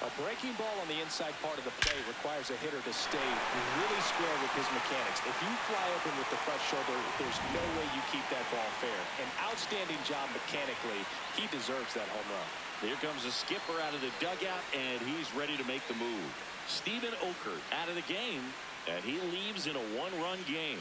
A breaking ball on the inside part of the plate requires a hitter to stay really square with his mechanics. If you fly open with the front shoulder, there's no way you keep that ball fair. An outstanding job mechanically. He deserves that home run. Here comes the skipper out of the dugout, and he's ready to make the move. Steven Okert out of the game, and he leaves in a 1-run game.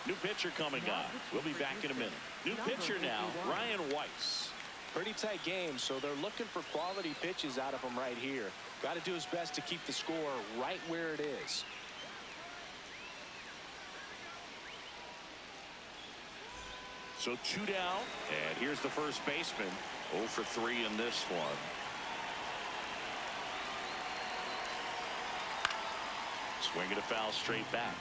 New pitcher coming up. We'll be back in a minute. New pitcher now, Ryan Weiss. Pretty tight game, so they're looking for quality pitches out of him right here. Got to do his best to keep the score right where it is. So 2 down, and here's the first baseman. 0 for 3 in this one. Swinging a foul straight back.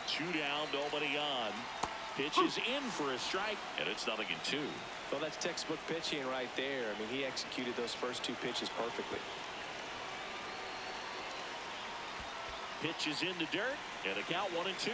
Two down, nobody on. Pitch is in for a strike, and it's 0-2. Well, that's textbook pitching right there. I mean, he executed those first 2 pitches perfectly. Pitch is in the dirt, and a count 1-2.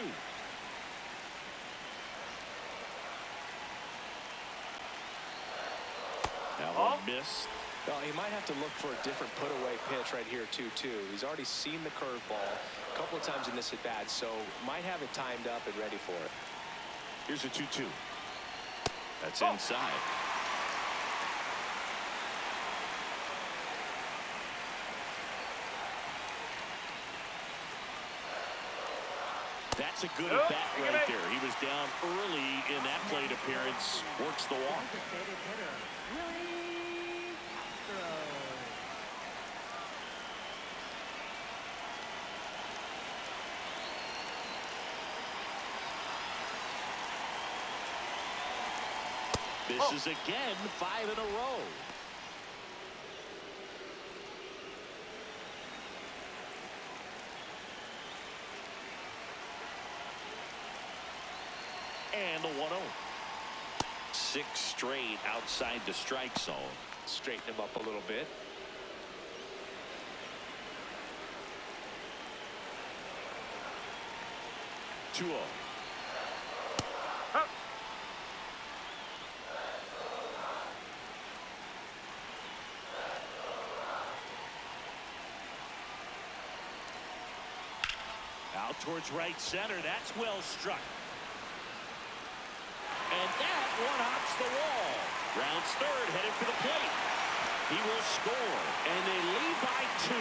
Now one missed. Well, he might have to look for a different put-away pitch right here, too. He's already seen the curveball a couple of times in this at-bat, so might have it timed up and ready for it. Here's a 2-2. That's inside. That's a good at bat right there. He was down early in that plate appearance. Works the walk. Designated hitter, Willie Astros. Misses again, 5 in a row. And the 1-0. 6 straight outside the strike zone. Straighten him up a little bit. Two 0. Out towards right center. That's well struck. And that one hops the wall. Rounds third, headed for the plate. He will score, and they lead by 2.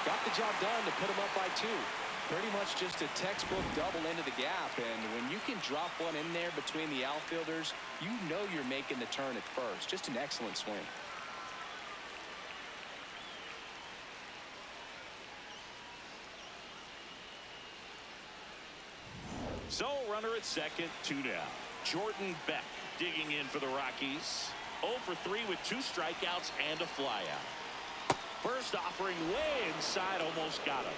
Got the job done to put him up by 2. Pretty much just a textbook double into the gap, and when you can drop one in there between the outfielders, you know you're making the turn at first. Just an excellent swing. So runner at second, 2 down. Jordan Beck digging in for the Rockies. 0 for 3 with 2 strikeouts and a flyout. First offering way inside, almost got him.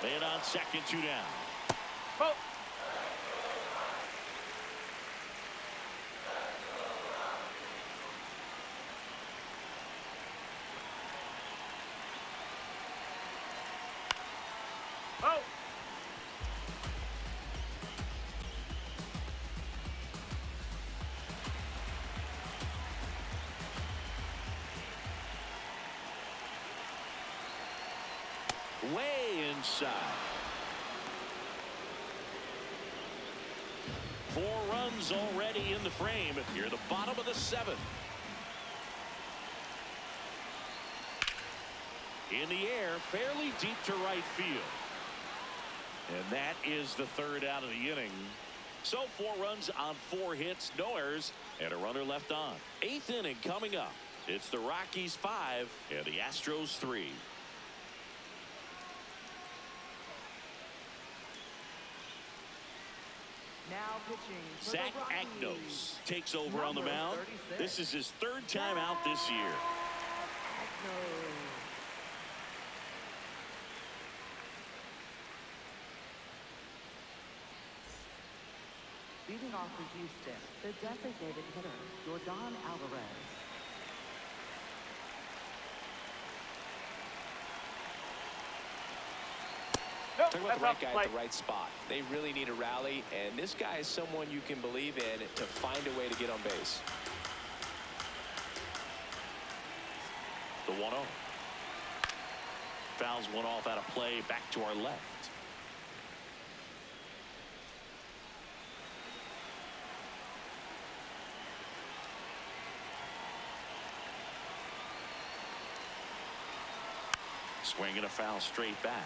Man on second, 2 down. Oh. Oh. Way inside. 4 runs already in the frame here, the bottom of the 7th. In the air, fairly deep to right field. And that is the 3rd out of the inning. So 4 runs on 4 hits, no errors, and a runner left on. 8th inning coming up. It's the Rockies 5 and the Astros 3. Now pitching for Zach the Rockies. Agnos takes over on the Number mound. 36. This is his 3rd time out this year. Agnos. Leading off for Houston, the designated hitter, Jordan Alvarez. Nope, Talk about that's the right off the guy plate. at the right spot. They really need a rally, and this guy is someone you can believe in to find a way to get on base. The 1-0. Fouls one off out of play, back to our left. Swinging a foul straight back.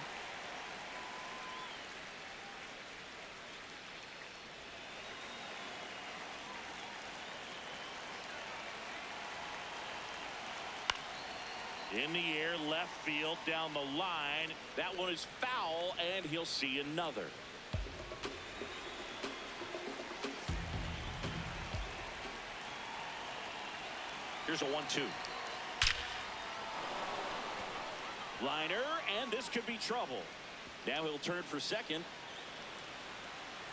In the air, left field, down the line. That one is foul, and he'll see another. Here's a 1-2. Liner, and this could be trouble. Now he'll turn for second.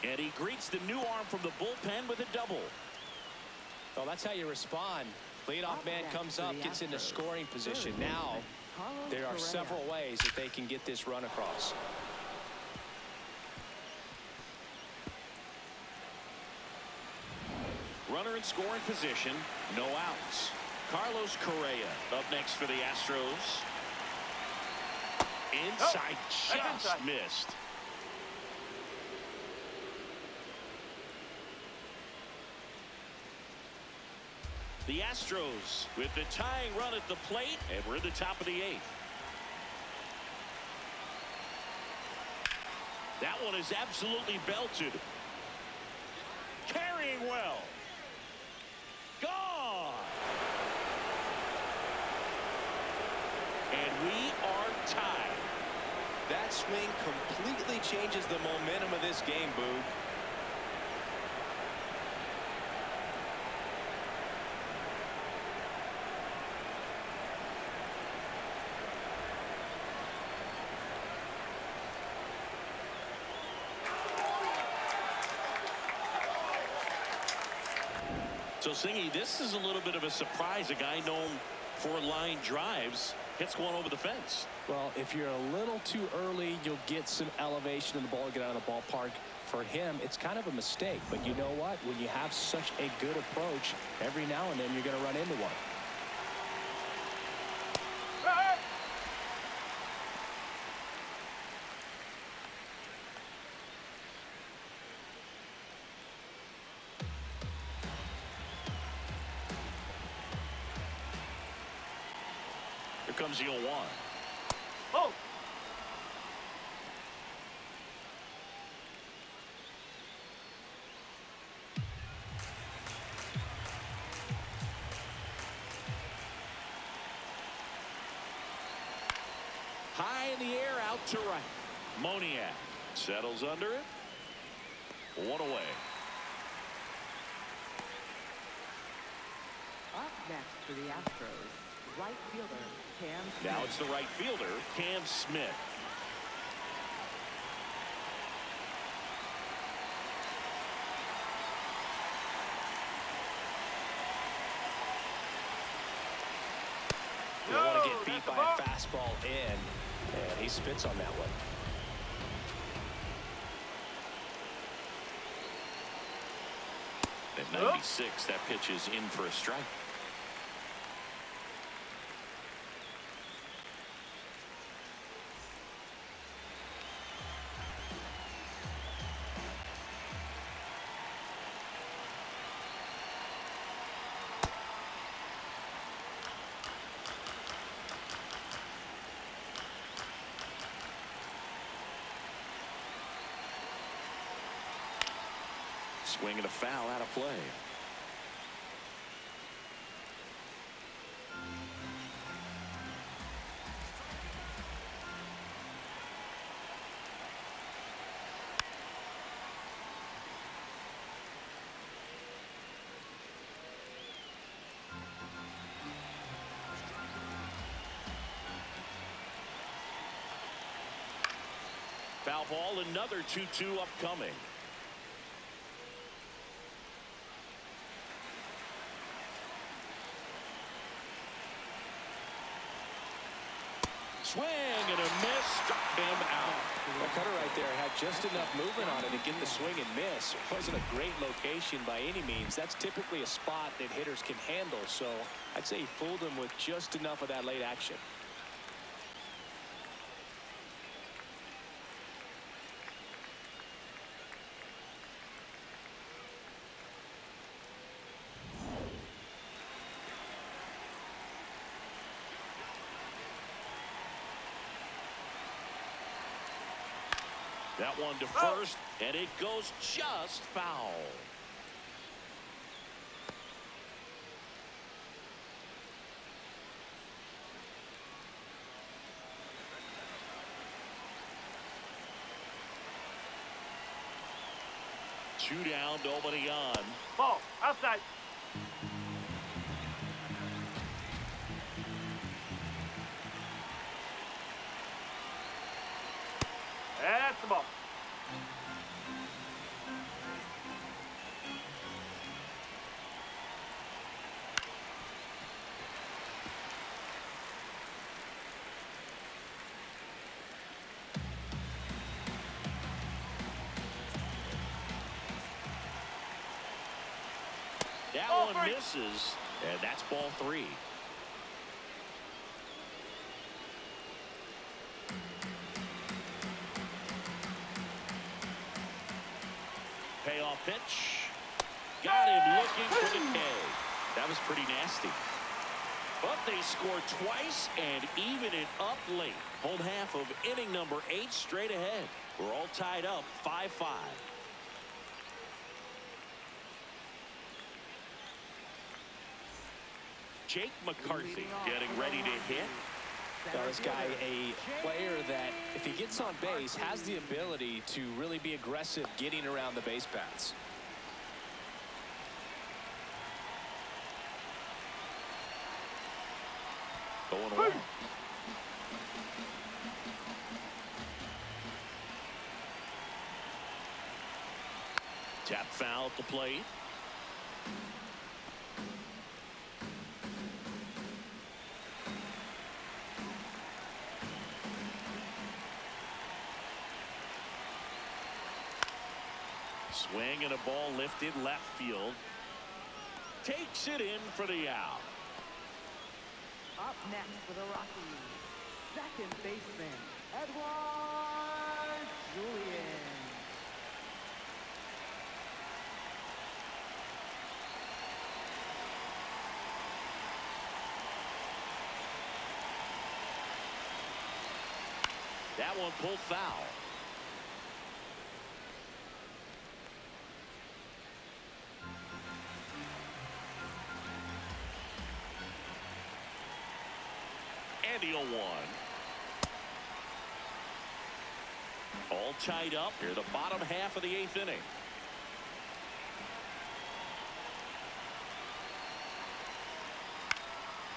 And he greets the new arm from the bullpen with a double. Well, that's how you respond. Leadoff man comes up, gets into scoring position. Now there are several ways that they can get this run across. runner in scoring position. No outs. Carlos Correa up next for the Astros. Inside, just missed. The Astros with the tying run at the plate, and we're in the top of the 8th. That one is absolutely belted. Carrying well. Gone. And we are tied. That swing completely changes the momentum of this game, Boog. So, Singy, this is a little bit of a surprise. A guy known for line drives hits one over the fence. Well, if you're a little too early, you'll get some elevation in the ball, get out of the ballpark. For him, it's kind of a mistake. But you know what? When you have such a good approach, every now and then you're going to run into one. Here comes the 0-1. Oh! High in the air, out to right. Moniak settles under it. One away. Up next for the Astros, right fielder Cam Smith. Now it's the right fielder, Cam Smith. You don't want to get beat by a fastball in, and he spits on that one. At 96, that pitch is in for a strike. Swing and a foul out of play. Foul ball, another 2-2 upcoming. Swing and a miss, struck him out. The cutter right there had just enough movement on it to get the swing and miss. It wasn't a great location by any means. That's typically a spot that hitters can handle. So I'd say he fooled him with just enough of that late action. That one to first, and it goes just foul. Two down, nobody on. Ball, outside. That's the ball. That Ball one three. misses, and that's ball 3. Payoff pitch. Got him looking for the K. That was pretty nasty. But they scored twice and even it up late. Home half of inning number 8 straight ahead. We're all tied up 5-5. Jake McCarthy getting ready to hit. Now, this guy, a player that, if he gets on base, has the ability to really be aggressive getting around the base paths. Going away. Tap foul at the plate. Swing and a ball lifted left field. Takes it in for the out. Up next for the Rockies, second baseman, Edward Julian. That one pulled foul. And the 0-1. All tied up here, the bottom half of the 8th inning.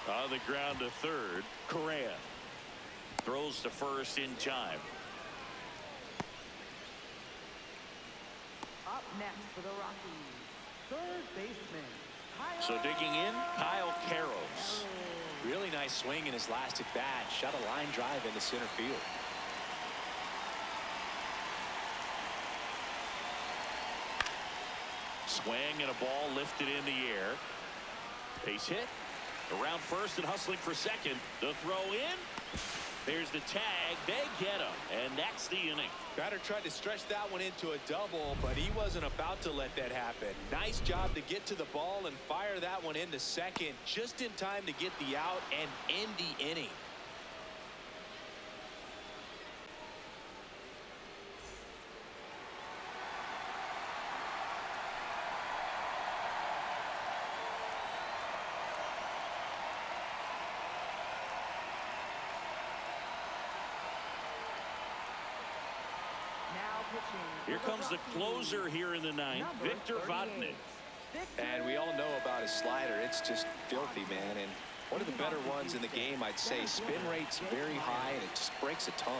On the ground to third, Correa throws to first in time. Up next for the Rockies, third baseman, Kyle. So digging in, Kyle Carros. Really nice swing in his last at bat. Shot a line drive into center field. Swing and a ball lifted in the air. Base hit. Around first and hustling for second. The throw in. There's the tag. They get him. And that's the inning. Batter tried to stretch that one into a double, but he wasn't about to let that happen. Nice job to get to the ball and fire that one into second just in time to get the out and end the inning. Here comes the closer here in the 9th, Victor Vodnik. And we all know about his slider. It's just filthy, man. And one of the better ones in the game, I'd say. Spin rate's very high, and it just breaks a ton.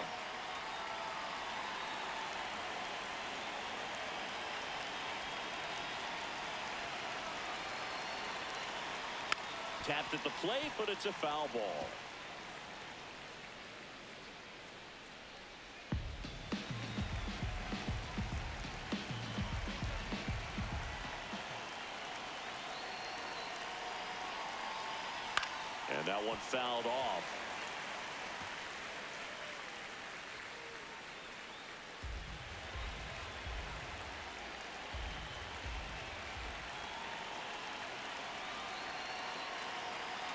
Tapped at the plate, but it's a foul ball. And that one fouled off.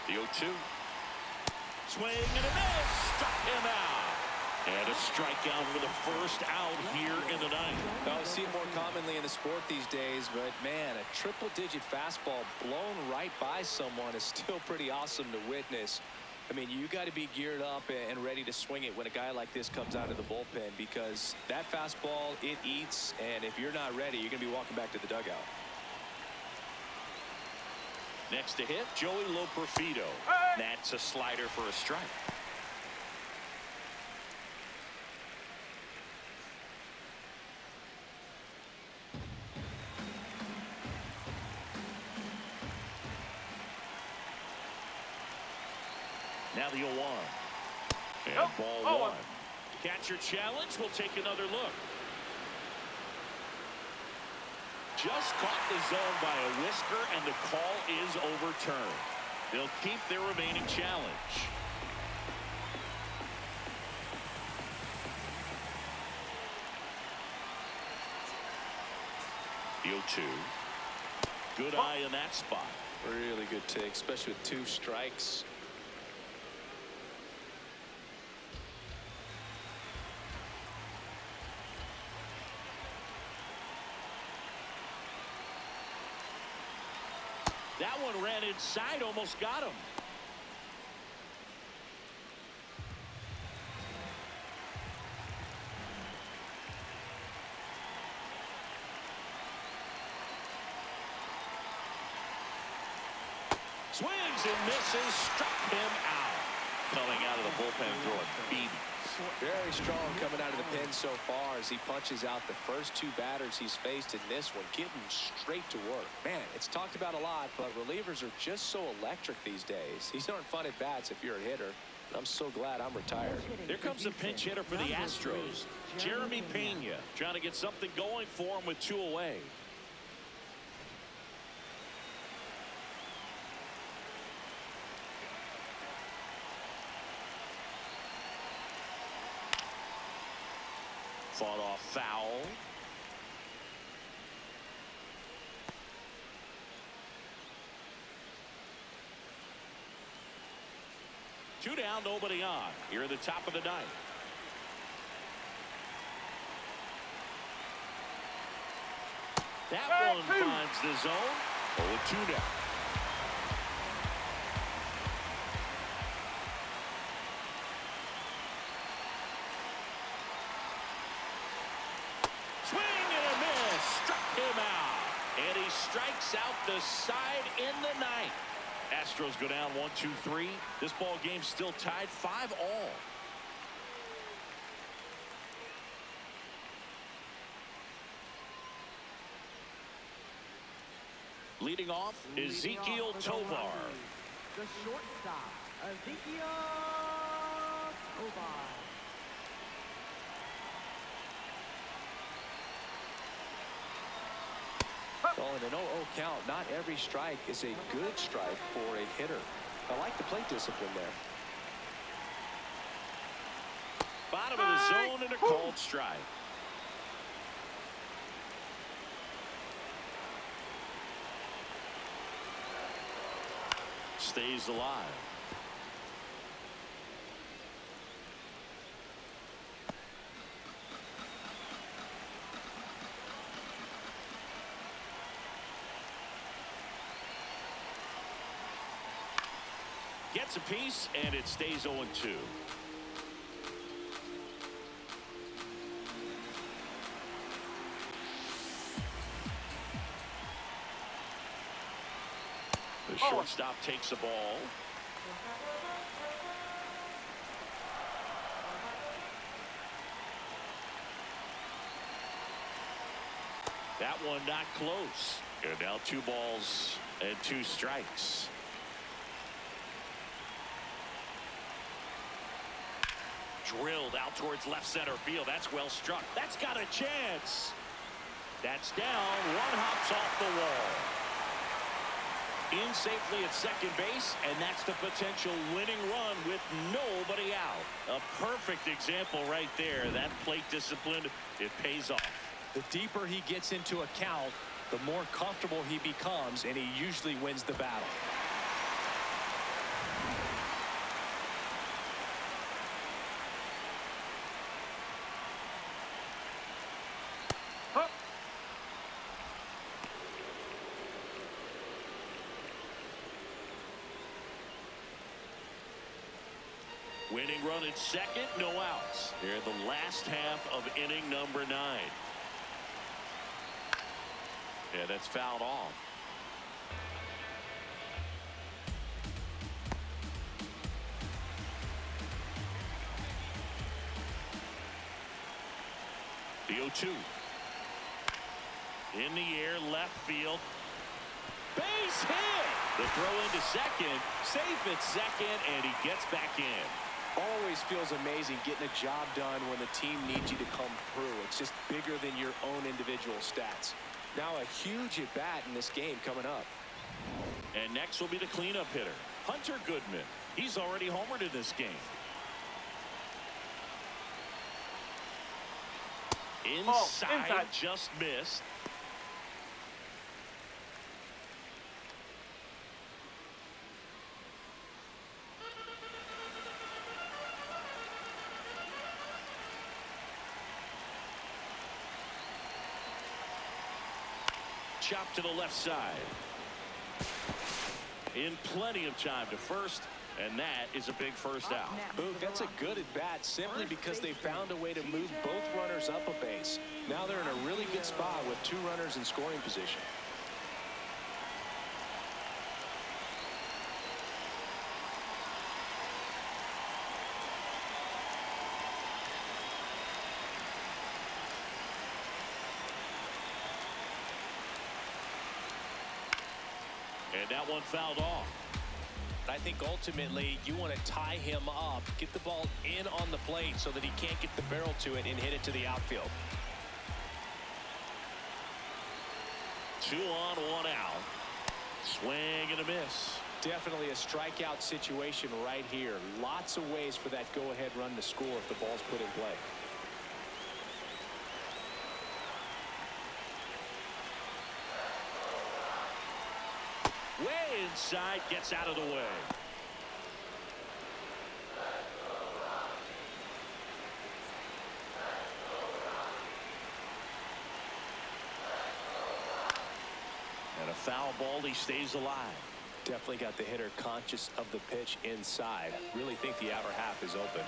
The 0-2. Swing and a miss. Struck him out. And a strikeout for the first out here in the 9th. Well, we see it more commonly in the sport these days, but man, a triple-digit fastball blown right by someone is still pretty awesome to witness. I mean, you got to be geared up and ready to swing it when a guy like this comes out of the bullpen, because that fastball, it eats, and if you're not ready, you're going to be walking back to the dugout. Next to hit, Joey Loperfido. That's a slider for a strike. Now the 0-1. And ball 1. Catcher challenge. We'll take another look. Just caught the zone by a whisker, and the call is overturned. They'll keep their remaining challenge. The 0-2. Good eye in that spot. Really good take, especially with 2 strikes. That one ran inside, almost got him. Swings and misses, struck him out. Coming out of the bullpen throwing BBs. Very strong coming out of the pen so far as he punches out the first 2 batters he's faced in this one, getting straight to work. Man, it's talked about a lot, but relievers are just so electric these days. These aren't fun at bats if you're a hitter. I'm so glad I'm retired. Here comes the pinch hitter for the Astros, Jeremy Pena, trying to get something going for him with 2 away. Fought off foul. Two down, nobody on. Here at the top of the 9th. That one finds the zone. 0-2 now. Swing and a miss. Struck him out. And he strikes out the side in the 9th. Astros go down 1-2-3. This ball game still tied 5-all. Leading off, Ezekiel Tovar. The shortstop, Ezekiel Tovar. Oh, in an 0-0 count, not every strike is a good strike for a hitter. I like the plate discipline there. Bottom of the zone and a called strike. Stays alive. Gets a piece, and it stays 0-2. The shortstop takes the ball. That one not close. And now 2 balls and 2 strikes. Drilled out towards left center field. That's well struck. That's got a chance. That's down. One hops off the wall. In safely at second base, and that's the potential winning run with nobody out. A perfect example right there. That plate discipline, it pays off. The deeper he gets into a count, the more comfortable he becomes, and he usually wins the battle. Winning run at second, no outs. Here in the last half of inning number 9. Yeah, that's fouled off. The 0-2. In the air, left field. Base hit! The throw into second. Safe at second, and he gets back in. Always feels amazing getting a job done when the team needs you to come through. It's just bigger than your own individual stats. Now a huge at bat in this game coming up. And next will be the cleanup hitter, Hunter Goodman. He's already homered in this game. Inside, just missed. Chop to the left side. In plenty of time to first, and that is a big first out. Boog, that's a good at bat simply because they found a way to move both runners up a base. Now they're in a really good spot with 2 runners in scoring position. And that one fouled off. I think ultimately you want to tie him up, get the ball in on the plate so that he can't get the barrel to it and hit it to the outfield. 2 on, 1 out. Swing and a miss. Definitely a strikeout situation right here. Lots of ways for that go-ahead run to score if the ball's put in play. Way inside, gets out of the way. And a foul ball, he stays alive. Definitely got the hitter conscious of the pitch inside. Really think the outer half is open.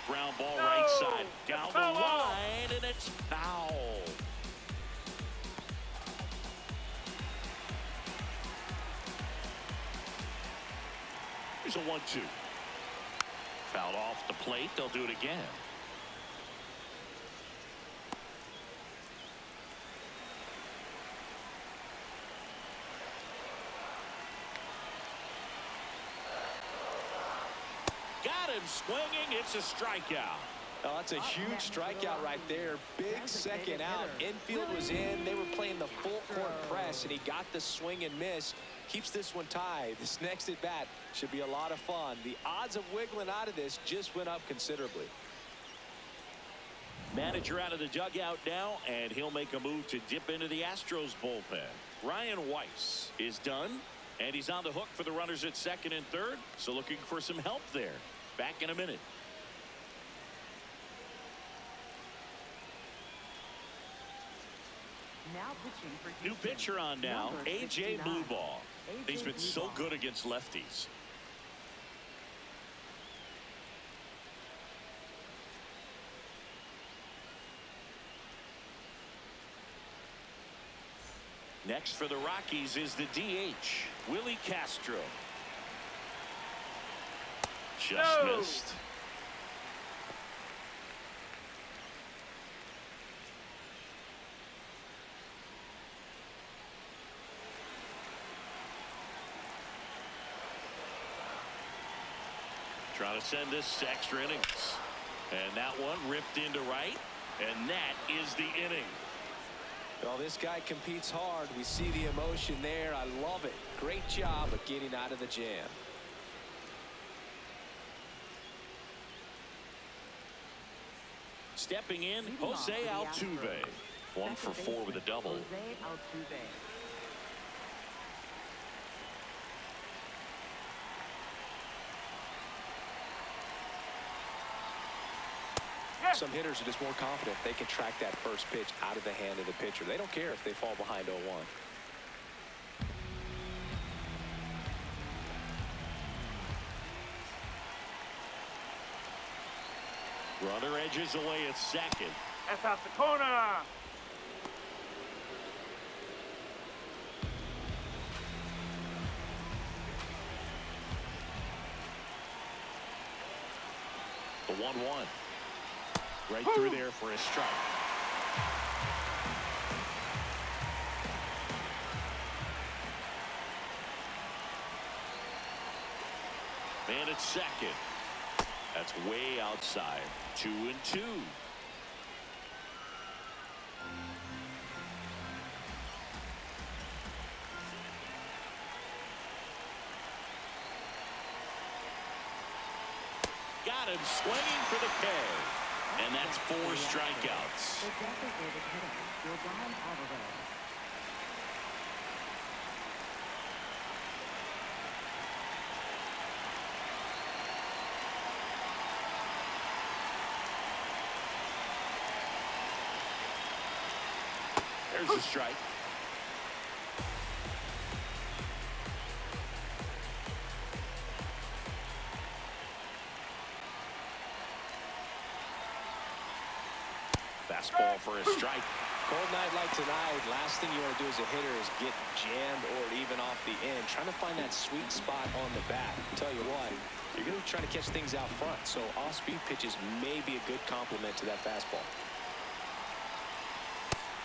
Ground ball right side. Down the line, and it's foul. Here's a 1-2. Fouled off the plate. They'll do it again. Got him swinging. It's a strikeout. Oh, that's a huge strikeout right there. Big second out. Infield was in. They were playing the full court press, and he got the swing and miss. Keeps this one tied. This next at bat should be a lot of fun. The odds of wiggling out of this just went up considerably. Manager out of the dugout now, and he'll make a move to dip into the Astros bullpen. Ryan Weiss is done, and he's on the hook for the runners at second and third, so looking for some help there. Back in a minute. Now pitching for New Houston, pitcher on now, number A.J. 69. Blueball. He's been so Blueball. good against lefties. Next for the Rockies is the DH, Willie Castro. Just missed. Trying to send this to extra innings. And that one ripped into right. And that is the inning. Well, this guy competes hard. We see the emotion there. I love it. Great job of getting out of the jam. Stepping in, Jose Altuve. 1 for 4 with a double. Jose Altuve. Some hitters are just more confident they can track that first pitch out of the hand of the pitcher. They don't care if they fall behind 0-1. Runner edges away at second. That's out the corner. The 1-1. Right through there for a strike. Man at second. That's way outside. 2-2. Got him swinging for the K. And that's 4 strikeouts. The designated hitter, Jordan Alvarez. There's the strike. Fastball for a strike. Cold night like tonight, last thing you want to do as a hitter is get jammed or even off the end. Trying to find that sweet spot on the bat. Tell you what, you're going to be trying to catch things out front, so off-speed pitches may be a good complement to that fastball.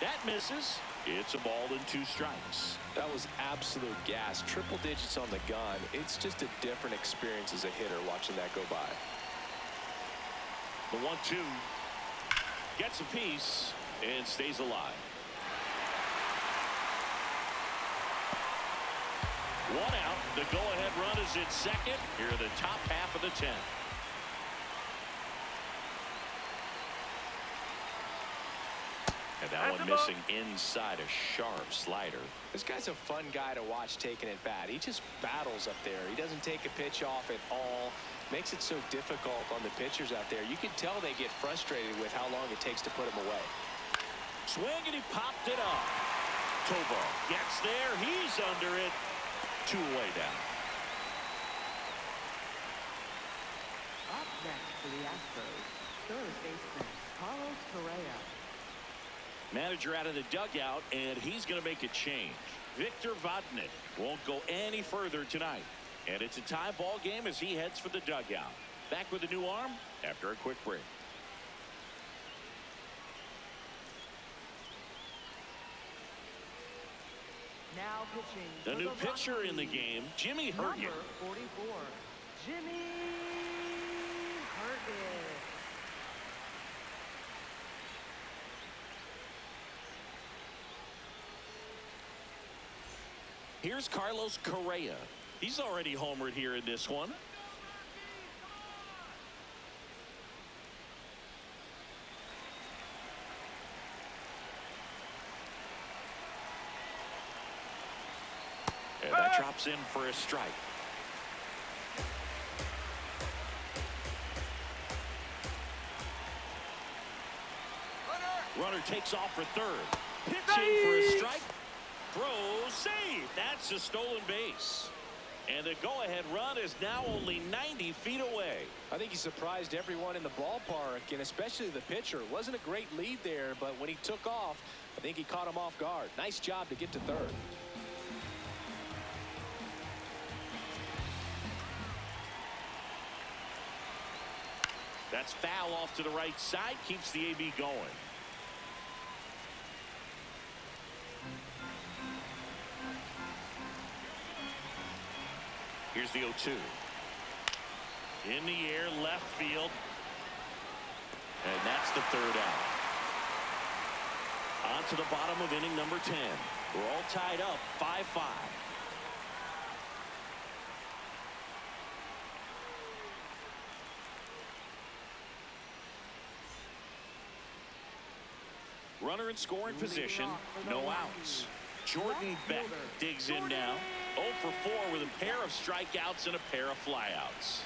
That misses. It's a ball and 2 strikes. That was absolute gas. Triple digits on the gun. It's just a different experience as a hitter watching that go by. The 1-2 gets a piece and stays alive. 1 out. The go-ahead run is at second. Here are the top half of the 10th. And that one missing inside a sharp slider. This guy's a fun guy to watch taking at bat. He just battles up there. He doesn't take a pitch off at all. Makes it so difficult on the pitchers out there. You can tell they get frustrated with how long it takes to put him away. Swing, and he popped it up. Tovar gets there. He's under it. 2 away down. Up next for the Astros, third baseman, Carlos Correa. Manager out of the dugout, and he's going to make a change. Victor Vodnik won't go any further tonight. And it's a tie ball game as he heads for the dugout. Back with a new arm after a quick break. Now pitching. The for new the pitcher in the Rockies, game, Jimmy Hergen. Number 44, Jimmy Hergen. Here's Carlos Correa. He's already homered here in this one. And that drops in for a strike. Runner takes off for third. Pitching for a strike. Throw, save. That's a stolen base. And the go-ahead run is now only 90 feet away. I think he surprised everyone in the ballpark, and especially the pitcher. It wasn't a great lead there, but when he took off, I think he caught him off guard. Nice job to get to third. That's foul off to the right side. Keeps the AB going. Here's the 0-2. In the air, left field. And that's the third out. On to the bottom of inning number 10. We're all tied up 5-5. Runner in scoring position, no outs. Jordan Beck digs in now. 0 for 4 with a pair of strikeouts and a pair of flyouts.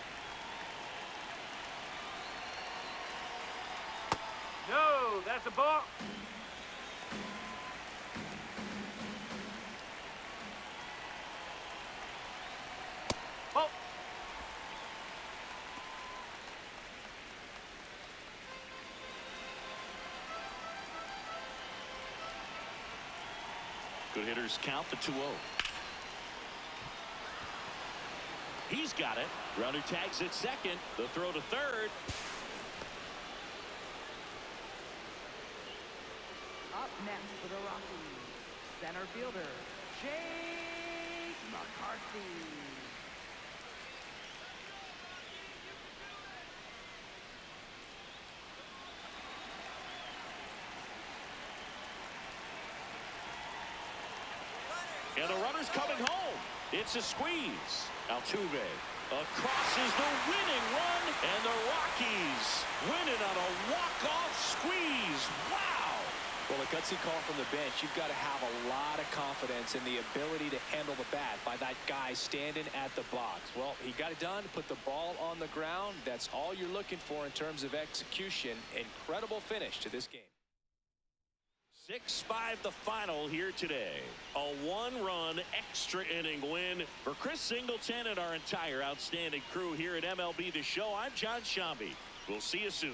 No, that's a ball. Oh. Good hitters count the 2-0. He's got it. Runner tags at second. The throw to third. Up next for the Rockies, center fielder, Jake McCarthy. Batters coming home. It's a squeeze. Altuve across is the winning run, and the Rockies win it on a walk-off squeeze. Wow. Well, a gutsy call from the bench. You've got to have a lot of confidence in the ability to handle the bat by that guy standing at the box. Well, he got it done, put the ball on the ground. That's all you're looking for in terms of execution. Incredible finish to this game. 6-5 the final here today. A one-run extra inning win for Chris Singleton and our entire outstanding crew here at MLB The Show. I'm John Shambi. We'll see you soon.